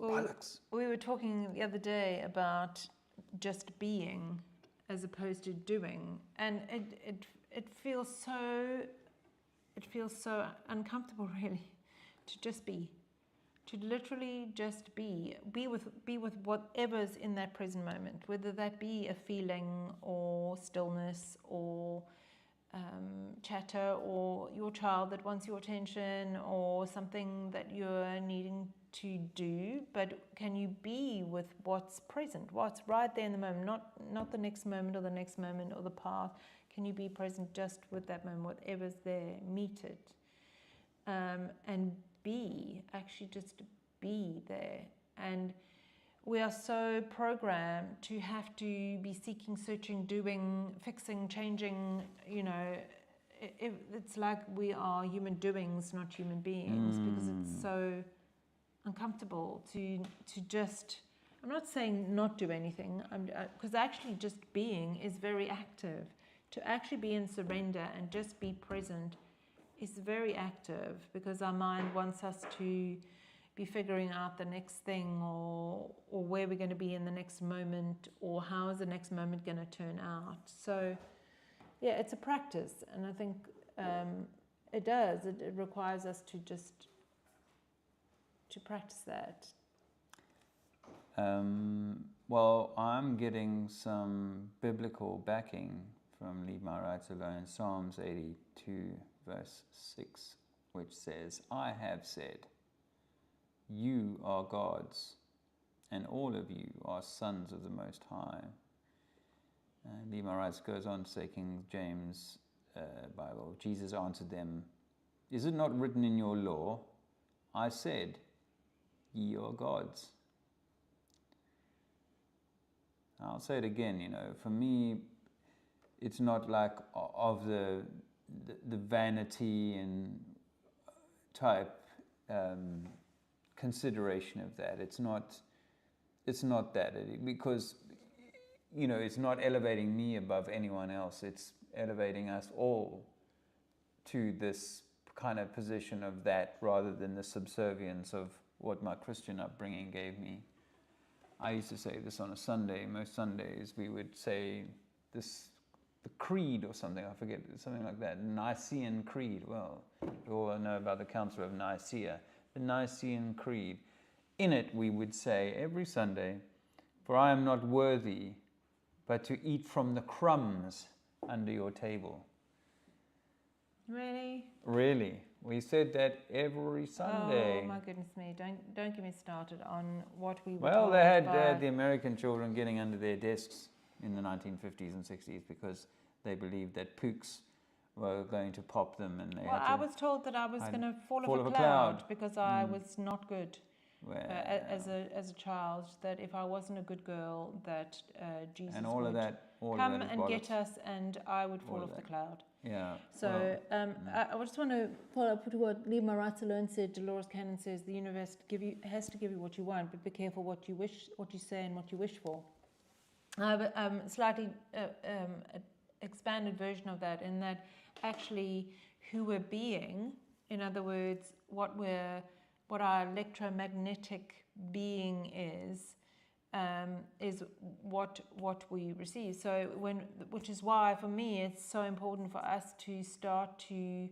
bollocks. We were talking the other day about just being as opposed to doing, and it feels so uncomfortable, really, to just be. To literally just be with whatever's in that present moment, whether that be a feeling or stillness or chatter or your child that wants your attention or something that you're needing to do, but can you be with what's present, what's right there in the moment, not the next moment or the next moment or the path. Can you be present just with that moment, whatever's there, meet it, and actually just be there. And we are so programmed to have to be seeking, searching, doing, fixing, changing, it's like we are human doings, not human beings, because it's so uncomfortable to just, I'm not saying not do anything, because actually just being is very active. To actually be in surrender and just be present is very active, because our mind wants us to be figuring out the next thing, or where we're going to be in the next moment, or how is the next moment going to turn out. So yeah, it's a practice, and I think it does. It requires us to just to practice that. Well, I'm getting some biblical backing from Leave My Rights Alone, Psalms 82, verse 6, which says, I have said, you are gods, and all of you are sons of the Most High. Leave My Rights goes on to say, King James Bible, Jesus answered them, is it not written in your law, I said, ye are gods? I'll say it again, for me, it's not like of the vanity and type consideration of that. It's not that, because it's not elevating me above anyone else. It's elevating us all to this kind of position of that, rather than the subservience of what my Christian upbringing gave me. I used to say this on a Sunday. Most Sundays we would say this, the creed or something, I forget, something like that, Nicene Creed. Well, you all know about the Council of Nicaea, the Nicene Creed. In it we would say every Sunday, for I am not worthy but to eat from the crumbs under your table. Really? Really. We said that every Sunday. Oh my goodness me! Don't get me started on what we were Well, told they had by... the American children getting under their desks in the 1950s and 60s because they believed that pooks were going to pop them, and they Well, had to... I was told that I was going to fall fall off off a a cloud cloud. because I was not good Well, as a child. That if I wasn't a good girl, that Jesus and all would of that, all come of that is and bollocks. get us, and I would fall All off of the that. cloud. Yeah. So well, I just want to follow up with what Leave My Rights Alone said. Dolores Cannon says the universe has to give you what you want, but be careful what you wish, what you say, and what you wish for. I have a slightly expanded version of that, in that actually who we're being, in other words, what our electromagnetic being is what we receive. So which is why for me it's so important for us to start to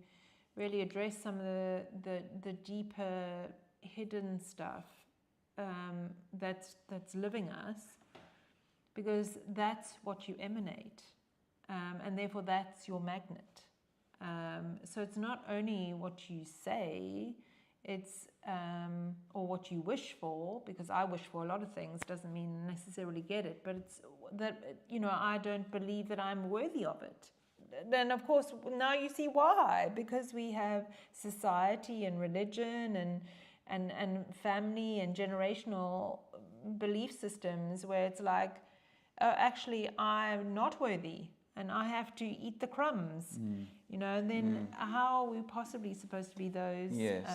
really address some of the deeper hidden stuff that's living us, because that's what you emanate, and therefore that's your magnet. So it's not only what you say, it's or what you wish for, because I wish for a lot of things, doesn't mean necessarily get it, but it's that, I don't believe that I'm worthy of it. Then of course now you see why, because we have society and religion and family and generational belief systems where it's like, actually I'm not worthy and I have to eat the crumbs, and then how are we possibly supposed to be those? Yes.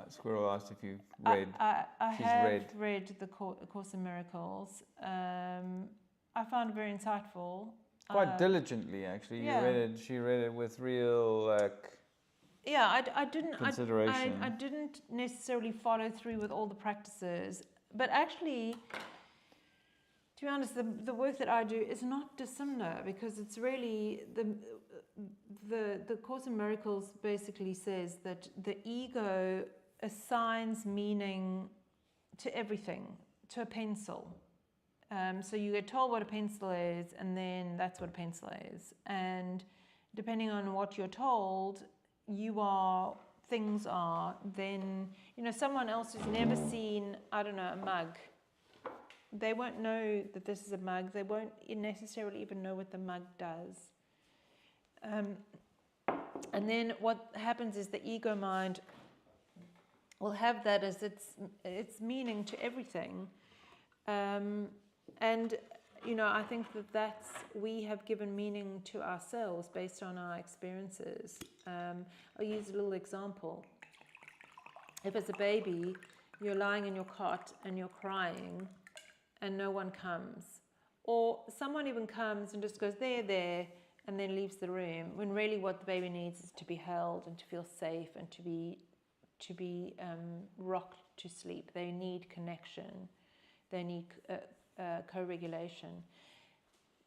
Squirrel asked if you've read. I She's have read the Course in Miracles. I found it very insightful. Quite diligently, actually. Yeah. You read it. She read it with real Yeah, I didn't. consideration. I didn't necessarily follow through with all the practices, but actually, to be honest, the work that I do is not dissimilar, because it's really the Course in Miracles basically says that the ego assigns meaning to everything, to a pencil. So you get told what a pencil is, and then that's what a pencil is. And depending on what you're told, things are, then, someone else who's never seen, I don't know, a mug, they won't know that this is a mug. They won't necessarily even know what the mug does. And then what happens is the ego mind will have that as its meaning to everything. And, I think we have given meaning to ourselves based on our experiences. I'll use a little example. If as a baby, you're lying in your cot and you're crying and no one comes, or someone even comes and just goes, there, and then leaves the room, when really what the baby needs is to be held and to feel safe and to be rocked to sleep. They need connection. They need co-regulation.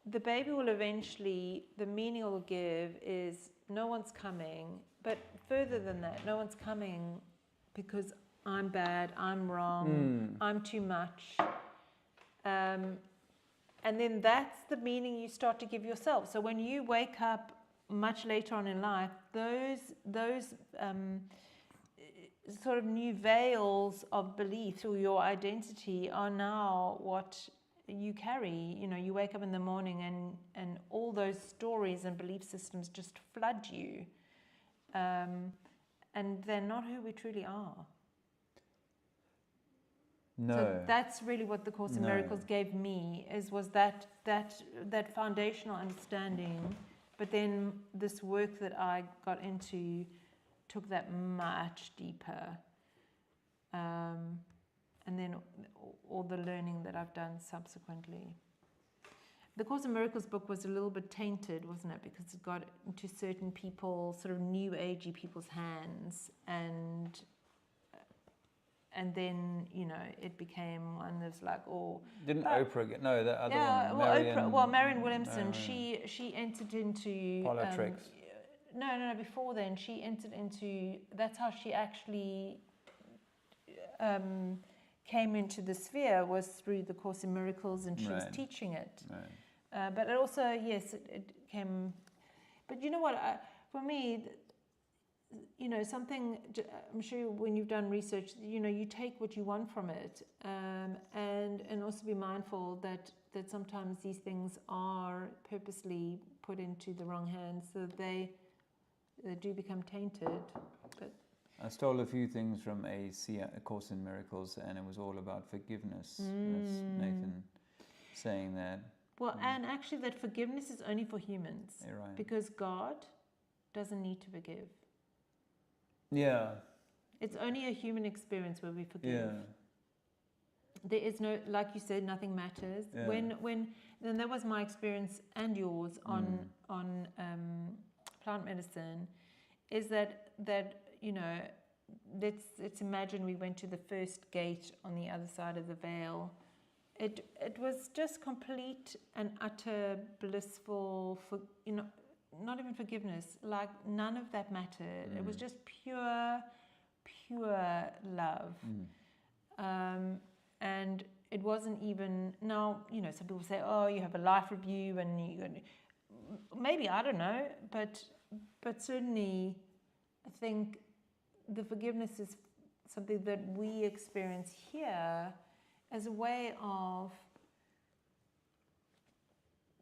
The baby will eventually, the meaning it will give is no one's coming, but further than that, no one's coming because I'm bad, I'm wrong, I'm too much. And then that's the meaning you start to give yourself. So when you wake up much later on in life, those sort of new veils of belief or your identity are now what you carry. You know, you wake up in the morning and all those stories and belief systems just flood you, and they're not who we truly are. No. So that's really what the Course in Miracles gave me, was that foundational understanding. But then this work that I got into took that much deeper, and then all the learning that I've done subsequently. The Course in Miracles book was a little bit tainted, wasn't it? Because it got into certain people, sort of new agey people's hands, and then, you know, it became one that's like, Didn't Oprah get, no, the other one, Marianne Williamson, she entered into Politics. No, before then she entered into, that's how she actually came into the sphere, was through the Course in Miracles, and she was teaching it. Right. But it also, yes, it came, but you know what, for me, you know, something, I'm sure when you've done research, you know, you take what you want from it, and also be mindful that sometimes these things are purposely put into the wrong hands, so they do become tainted. But I stole a few things from a Course in Miracles, and it was all about forgiveness. That's Nathan saying that. Well, and actually that forgiveness is only for humans. You're right. Because God doesn't need to forgive. Yeah. It's only a human experience where we forgive. Yeah. There is no, like you said, nothing matters. Yeah. And that was my experience and yours on plant medicine, is that you know, let's imagine we went to the first gate on the other side of the veil. It was just complete and utter blissful, you know, not even forgiveness, like none of that mattered. It was just pure love. And it wasn't even, now, you know, some people say, oh, you have a life review and maybe, I don't know, but certainly I think the forgiveness is something that we experience here as a way of,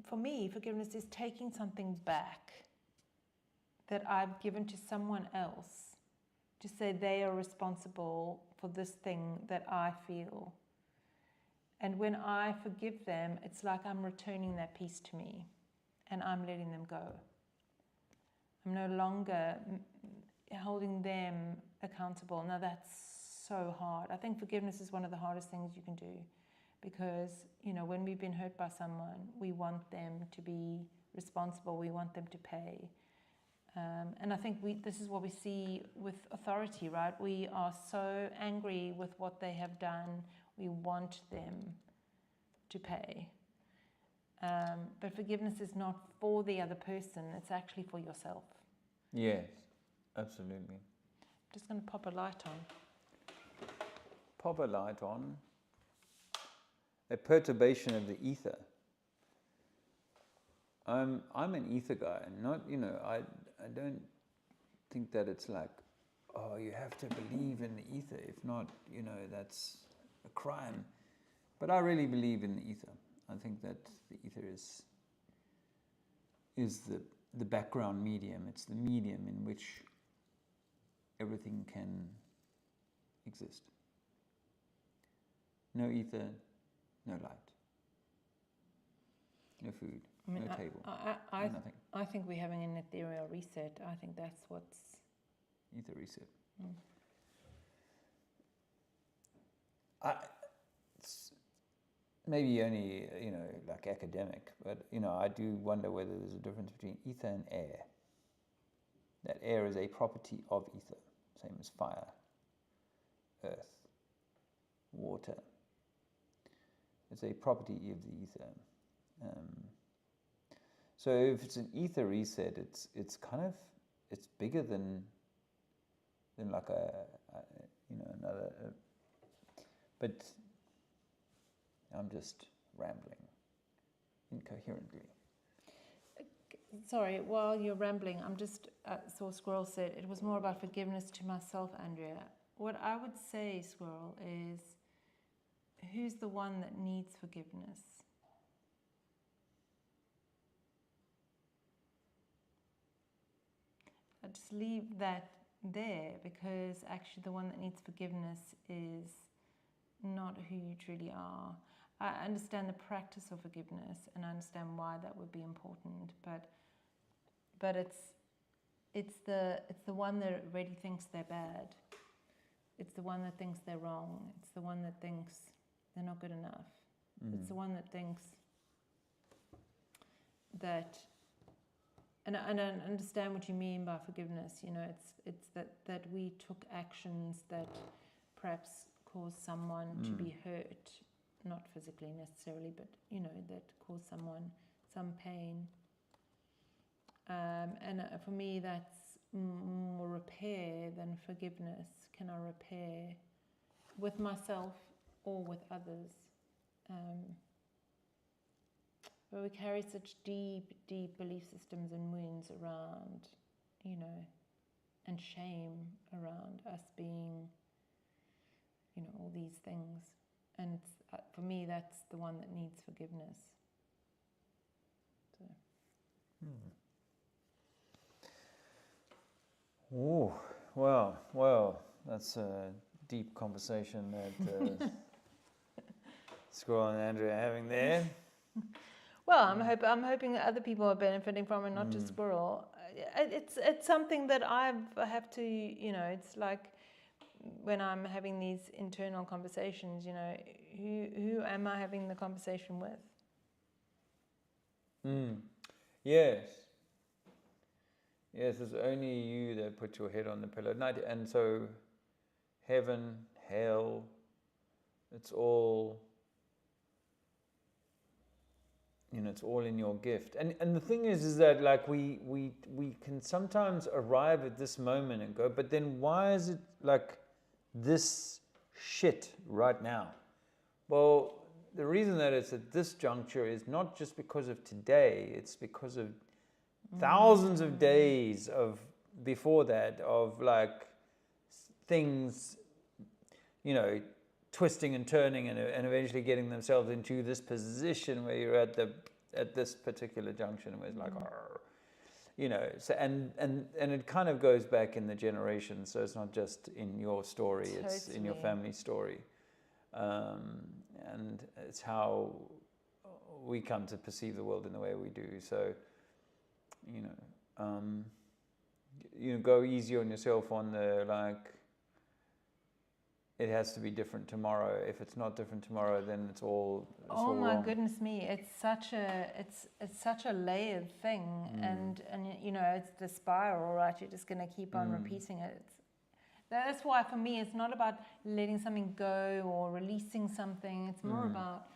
for me, forgiveness is taking something back that I've given to someone else, to say they are responsible for this thing that I feel. And when I forgive them, it's like I'm returning that piece to me and I'm letting them go. I'm no longer holding them accountable. Now that's so hard. I think forgiveness is one of the hardest things you can do, because, you know, when we've been hurt by someone, we want them to be responsible. We want them to pay. And I think this is what we see with authority, right? We are so angry with what they have done. We want them to pay. But forgiveness is not for the other person. It's actually for yourself. Yes, absolutely. I'm just going to pop a light on. Pop a light on. A perturbation of the ether. I'm an ether guy, not, you know, I don't think that it's like, oh, you have to believe in the ether. If not, you know, that's a crime. But I really believe in the ether. I think that the ether is the background medium. It's the medium in which everything can exist. No ether, no light. No food, no table, nothing. I think we're having an ethereal reset. I think that's what's... Ether reset. maybe only, like academic, but, I do wonder whether there's a difference between ether and air. That air is a property of ether, same as fire, earth, water. It's a property of the ether. So if it's an ether reset, it's kind of, it's bigger than like another. But I'm just rambling incoherently. Sorry, while you're rambling, I'm just, saw Squirrel said it was more about forgiveness to myself, Andrea. What I would say, Squirrel, is who's the one that needs forgiveness? I just leave that there, because actually the one that needs forgiveness is not who you truly are. I understand the practice of forgiveness, and I understand why that would be important, but it's the one that already thinks they're bad. It's the one that thinks they're wrong. It's the one that thinks they're not good enough. It's the one that thinks that, and I understand what you mean by forgiveness. It's that we took actions that perhaps caused someone to be hurt, not physically necessarily, but that caused someone some pain. And for me, that's more repair than forgiveness. Can I repair with myself or with others? But we carry such deep, deep belief systems and wounds around, and shame around us being, all these things. And for me, that's the one that needs forgiveness. So. Oh, well, that's a deep conversation that Squirrel and Andrea are having there. Well, I'm hoping that other people are benefiting from it, not just Squirrel. It's something that I have to, it's like when I'm having these internal conversations, who am I having the conversation with? Yes, it's only you that put your head on the pillow at night. And so heaven, hell, it's all, it's all in your gift. And the thing is that like we can sometimes arrive at this moment and go, but then why is it like this shit right now? Well, the reason that it's at this juncture is not just because of today, it's because of thousands of days of before that, of like things, twisting and turning and eventually getting themselves into this position where you're at this particular junction where it's like, so and it kind of goes back in the generations. So it's not just in your story, it's in your family story. And it's how we come to perceive the world in the way we do. So, go easy on yourself on the like. It has to be different tomorrow. If it's not different tomorrow, then it's all. Oh my wrong. goodness me! It's such a layered thing, and it's the spiral, right? You're just going to keep on repeating it. That's why for me, it's not about letting something go or releasing something. It's more about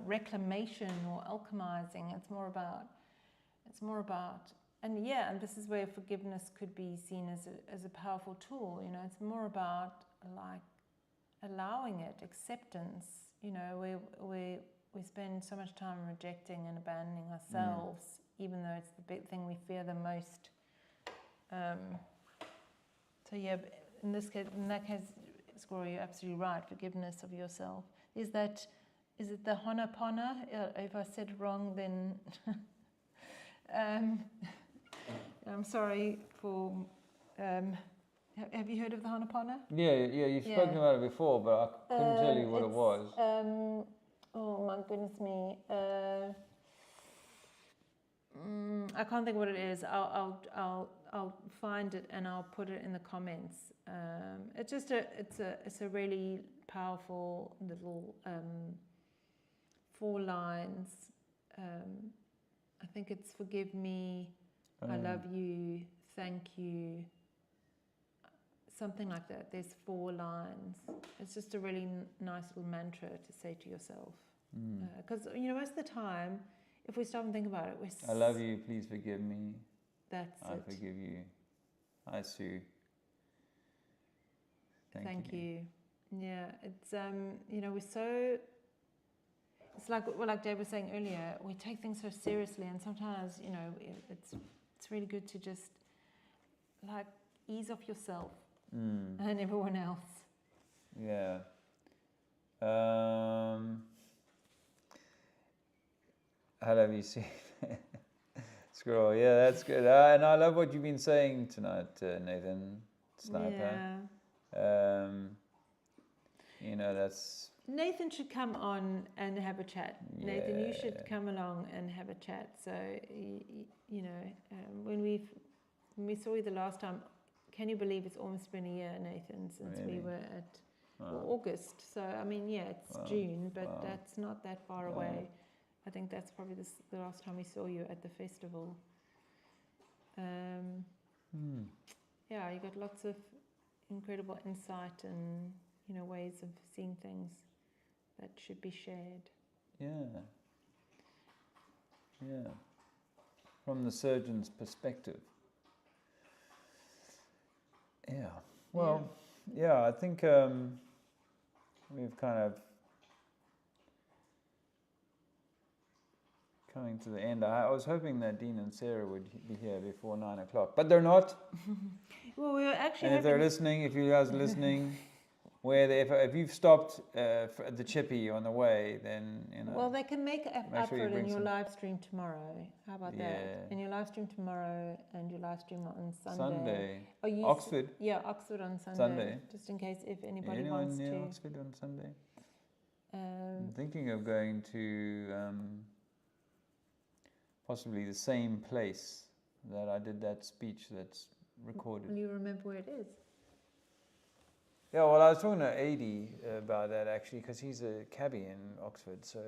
reclamation or alchemizing. It's more about, and this is where forgiveness could be seen as a powerful tool. It's more about like allowing it, acceptance. We spend so much time rejecting and abandoning ourselves, even though it's the big thing we fear the most. So in that case, Squirrel, you're absolutely right. Forgiveness of yourself. Is it the Ho'oponopono? If I said it wrong, then I'm sorry for. Have you heard of the Ho'oponopono? Yeah, you've spoken about it before, but I couldn't tell you what it was. Oh my goodness me. I can't think what it is. I'll find it and I'll put it in the comments. It's a really powerful little 4 lines. I think it's forgive me, I love you, thank you, something like that. There's 4 lines. It's just a really nice little mantra to say to yourself. Because, most of the time, if we stop and think about it, I love you, please forgive me. That's I it. forgive you. I sue. Thank you. Yeah, it's, we're so... It's like Dave was saying earlier, we take things so seriously, and sometimes, it's really good to just, ease off yourself and everyone else. Yeah. How have you seen Scroll? Yeah, that's good. And I love what you've been saying tonight, Nathan Sniper. Yeah. That's... Nathan should come on and have a chat. Yeah. Nathan, you should come along and have a chat. So, when we saw you the last time, can you believe it's almost been a year, Nathan, since Really? we were at August. So, it's June, but that's not that far away. I think that's probably the last time we saw you at the festival. Yeah, you got lots of incredible insight and, ways of seeing things that should be shared. Yeah. From the surgeon's perspective. Yeah. Well, I think we've kind of coming to the end. I was hoping that Dean and Sarah would be here before 9 o'clock, but they're not. Well, we were actually. And if they're listening, if you guys are listening, if you've stopped at the Chippy on the way, then Well, they can make up for sure it in your some... live stream tomorrow. How about that? In your live stream tomorrow and your live stream on Sunday. Oxford. Yeah, Oxford on Sunday. Just in case if anybody wants to. Anyone near Oxford on Sunday? I'm thinking of going to possibly the same place that I did that speech that's recorded. Will you remember where it is? Yeah, well, I was talking to Adi about that actually, because he's a cabbie in Oxford, so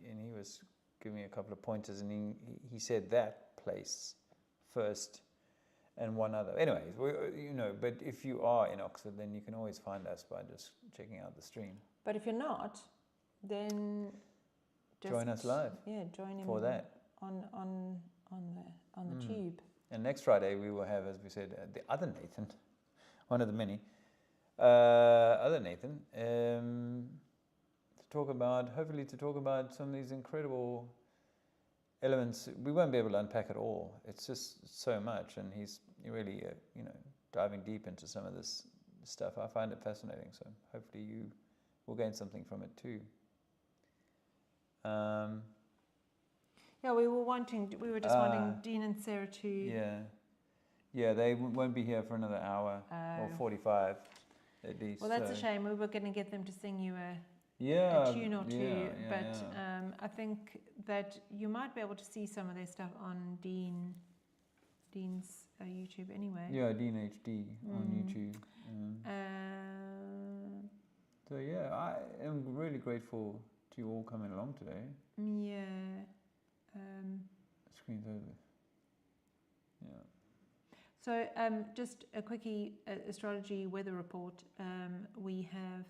he was giving me a couple of pointers, and he said that place first, and one other. Anyway, but if you are in Oxford, then you can always find us by just checking out the stream. But if you're not, then just join us live. Yeah, join him for that on the tube. And next Friday we will have, as we said, the other Nathan, one of the many. Other Nathan, hopefully to talk about some of these incredible elements. We won't be able to unpack it all. It's just so much, and he's really, diving deep into some of this stuff. I find it fascinating, so hopefully you will gain something from it too. Yeah, we were just wanting Dean and Sarah to... Yeah, they won't be here for another hour or 45 at least. Well, that's a shame. We were going to get them to sing you a tune or two, but I think that you might be able to see some of their stuff on Dean's YouTube anyway. Yeah, Dean HD on YouTube. So yeah, I am really grateful to you all coming along today. Yeah. Screen's over. Yeah. So just a quickie astrology weather report. We have,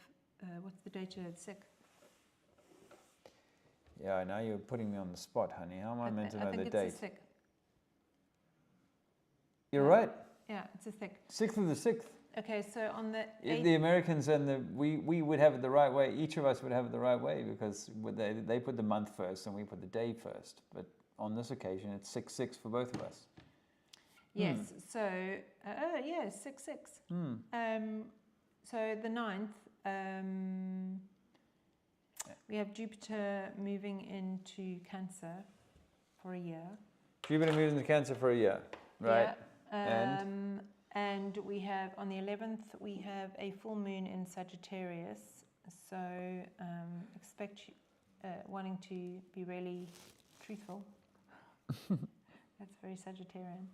what's the date today? The 6th. Yeah, now you're putting me on the spot, honey. How am I meant to know the date? I think it's the 6th. You're right. Yeah, it's the 6th. 6th of the 6th. Okay, so on the 8th... The Americans and we would have it the right way. Each of us would have it the right way, because they put the month first and we put the day first. But on this occasion, it's 6/6 for both of us. Yes, so 6/6. So the 9th, we have Jupiter moving into Cancer for a year. Jupiter moves into Cancer for a year, right? Yeah. And we have, on the 11th, we have a full moon in Sagittarius. So expect wanting to be really truthful. That's very Sagittarian.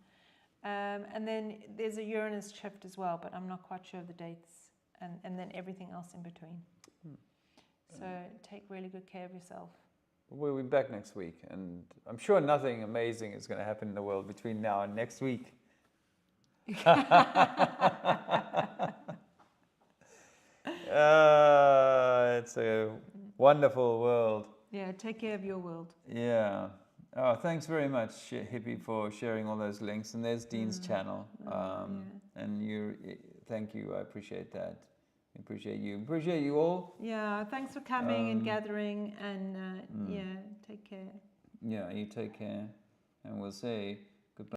And then there's a Uranus shift as well, but I'm not quite sure of the dates. And then everything else in between. So take really good care of yourself. we'll be back next week, and I'm sure nothing amazing is going to happen in the world between now and next week. It's a wonderful world. Yeah, take care of your world. Yeah. Oh, thanks very much, Hippie, for sharing all those links. And there's Dean's channel. And thank you. I appreciate that. I appreciate you. Appreciate you all. Yeah, thanks for coming and gathering, and yeah, take care. Yeah, you take care. And we'll say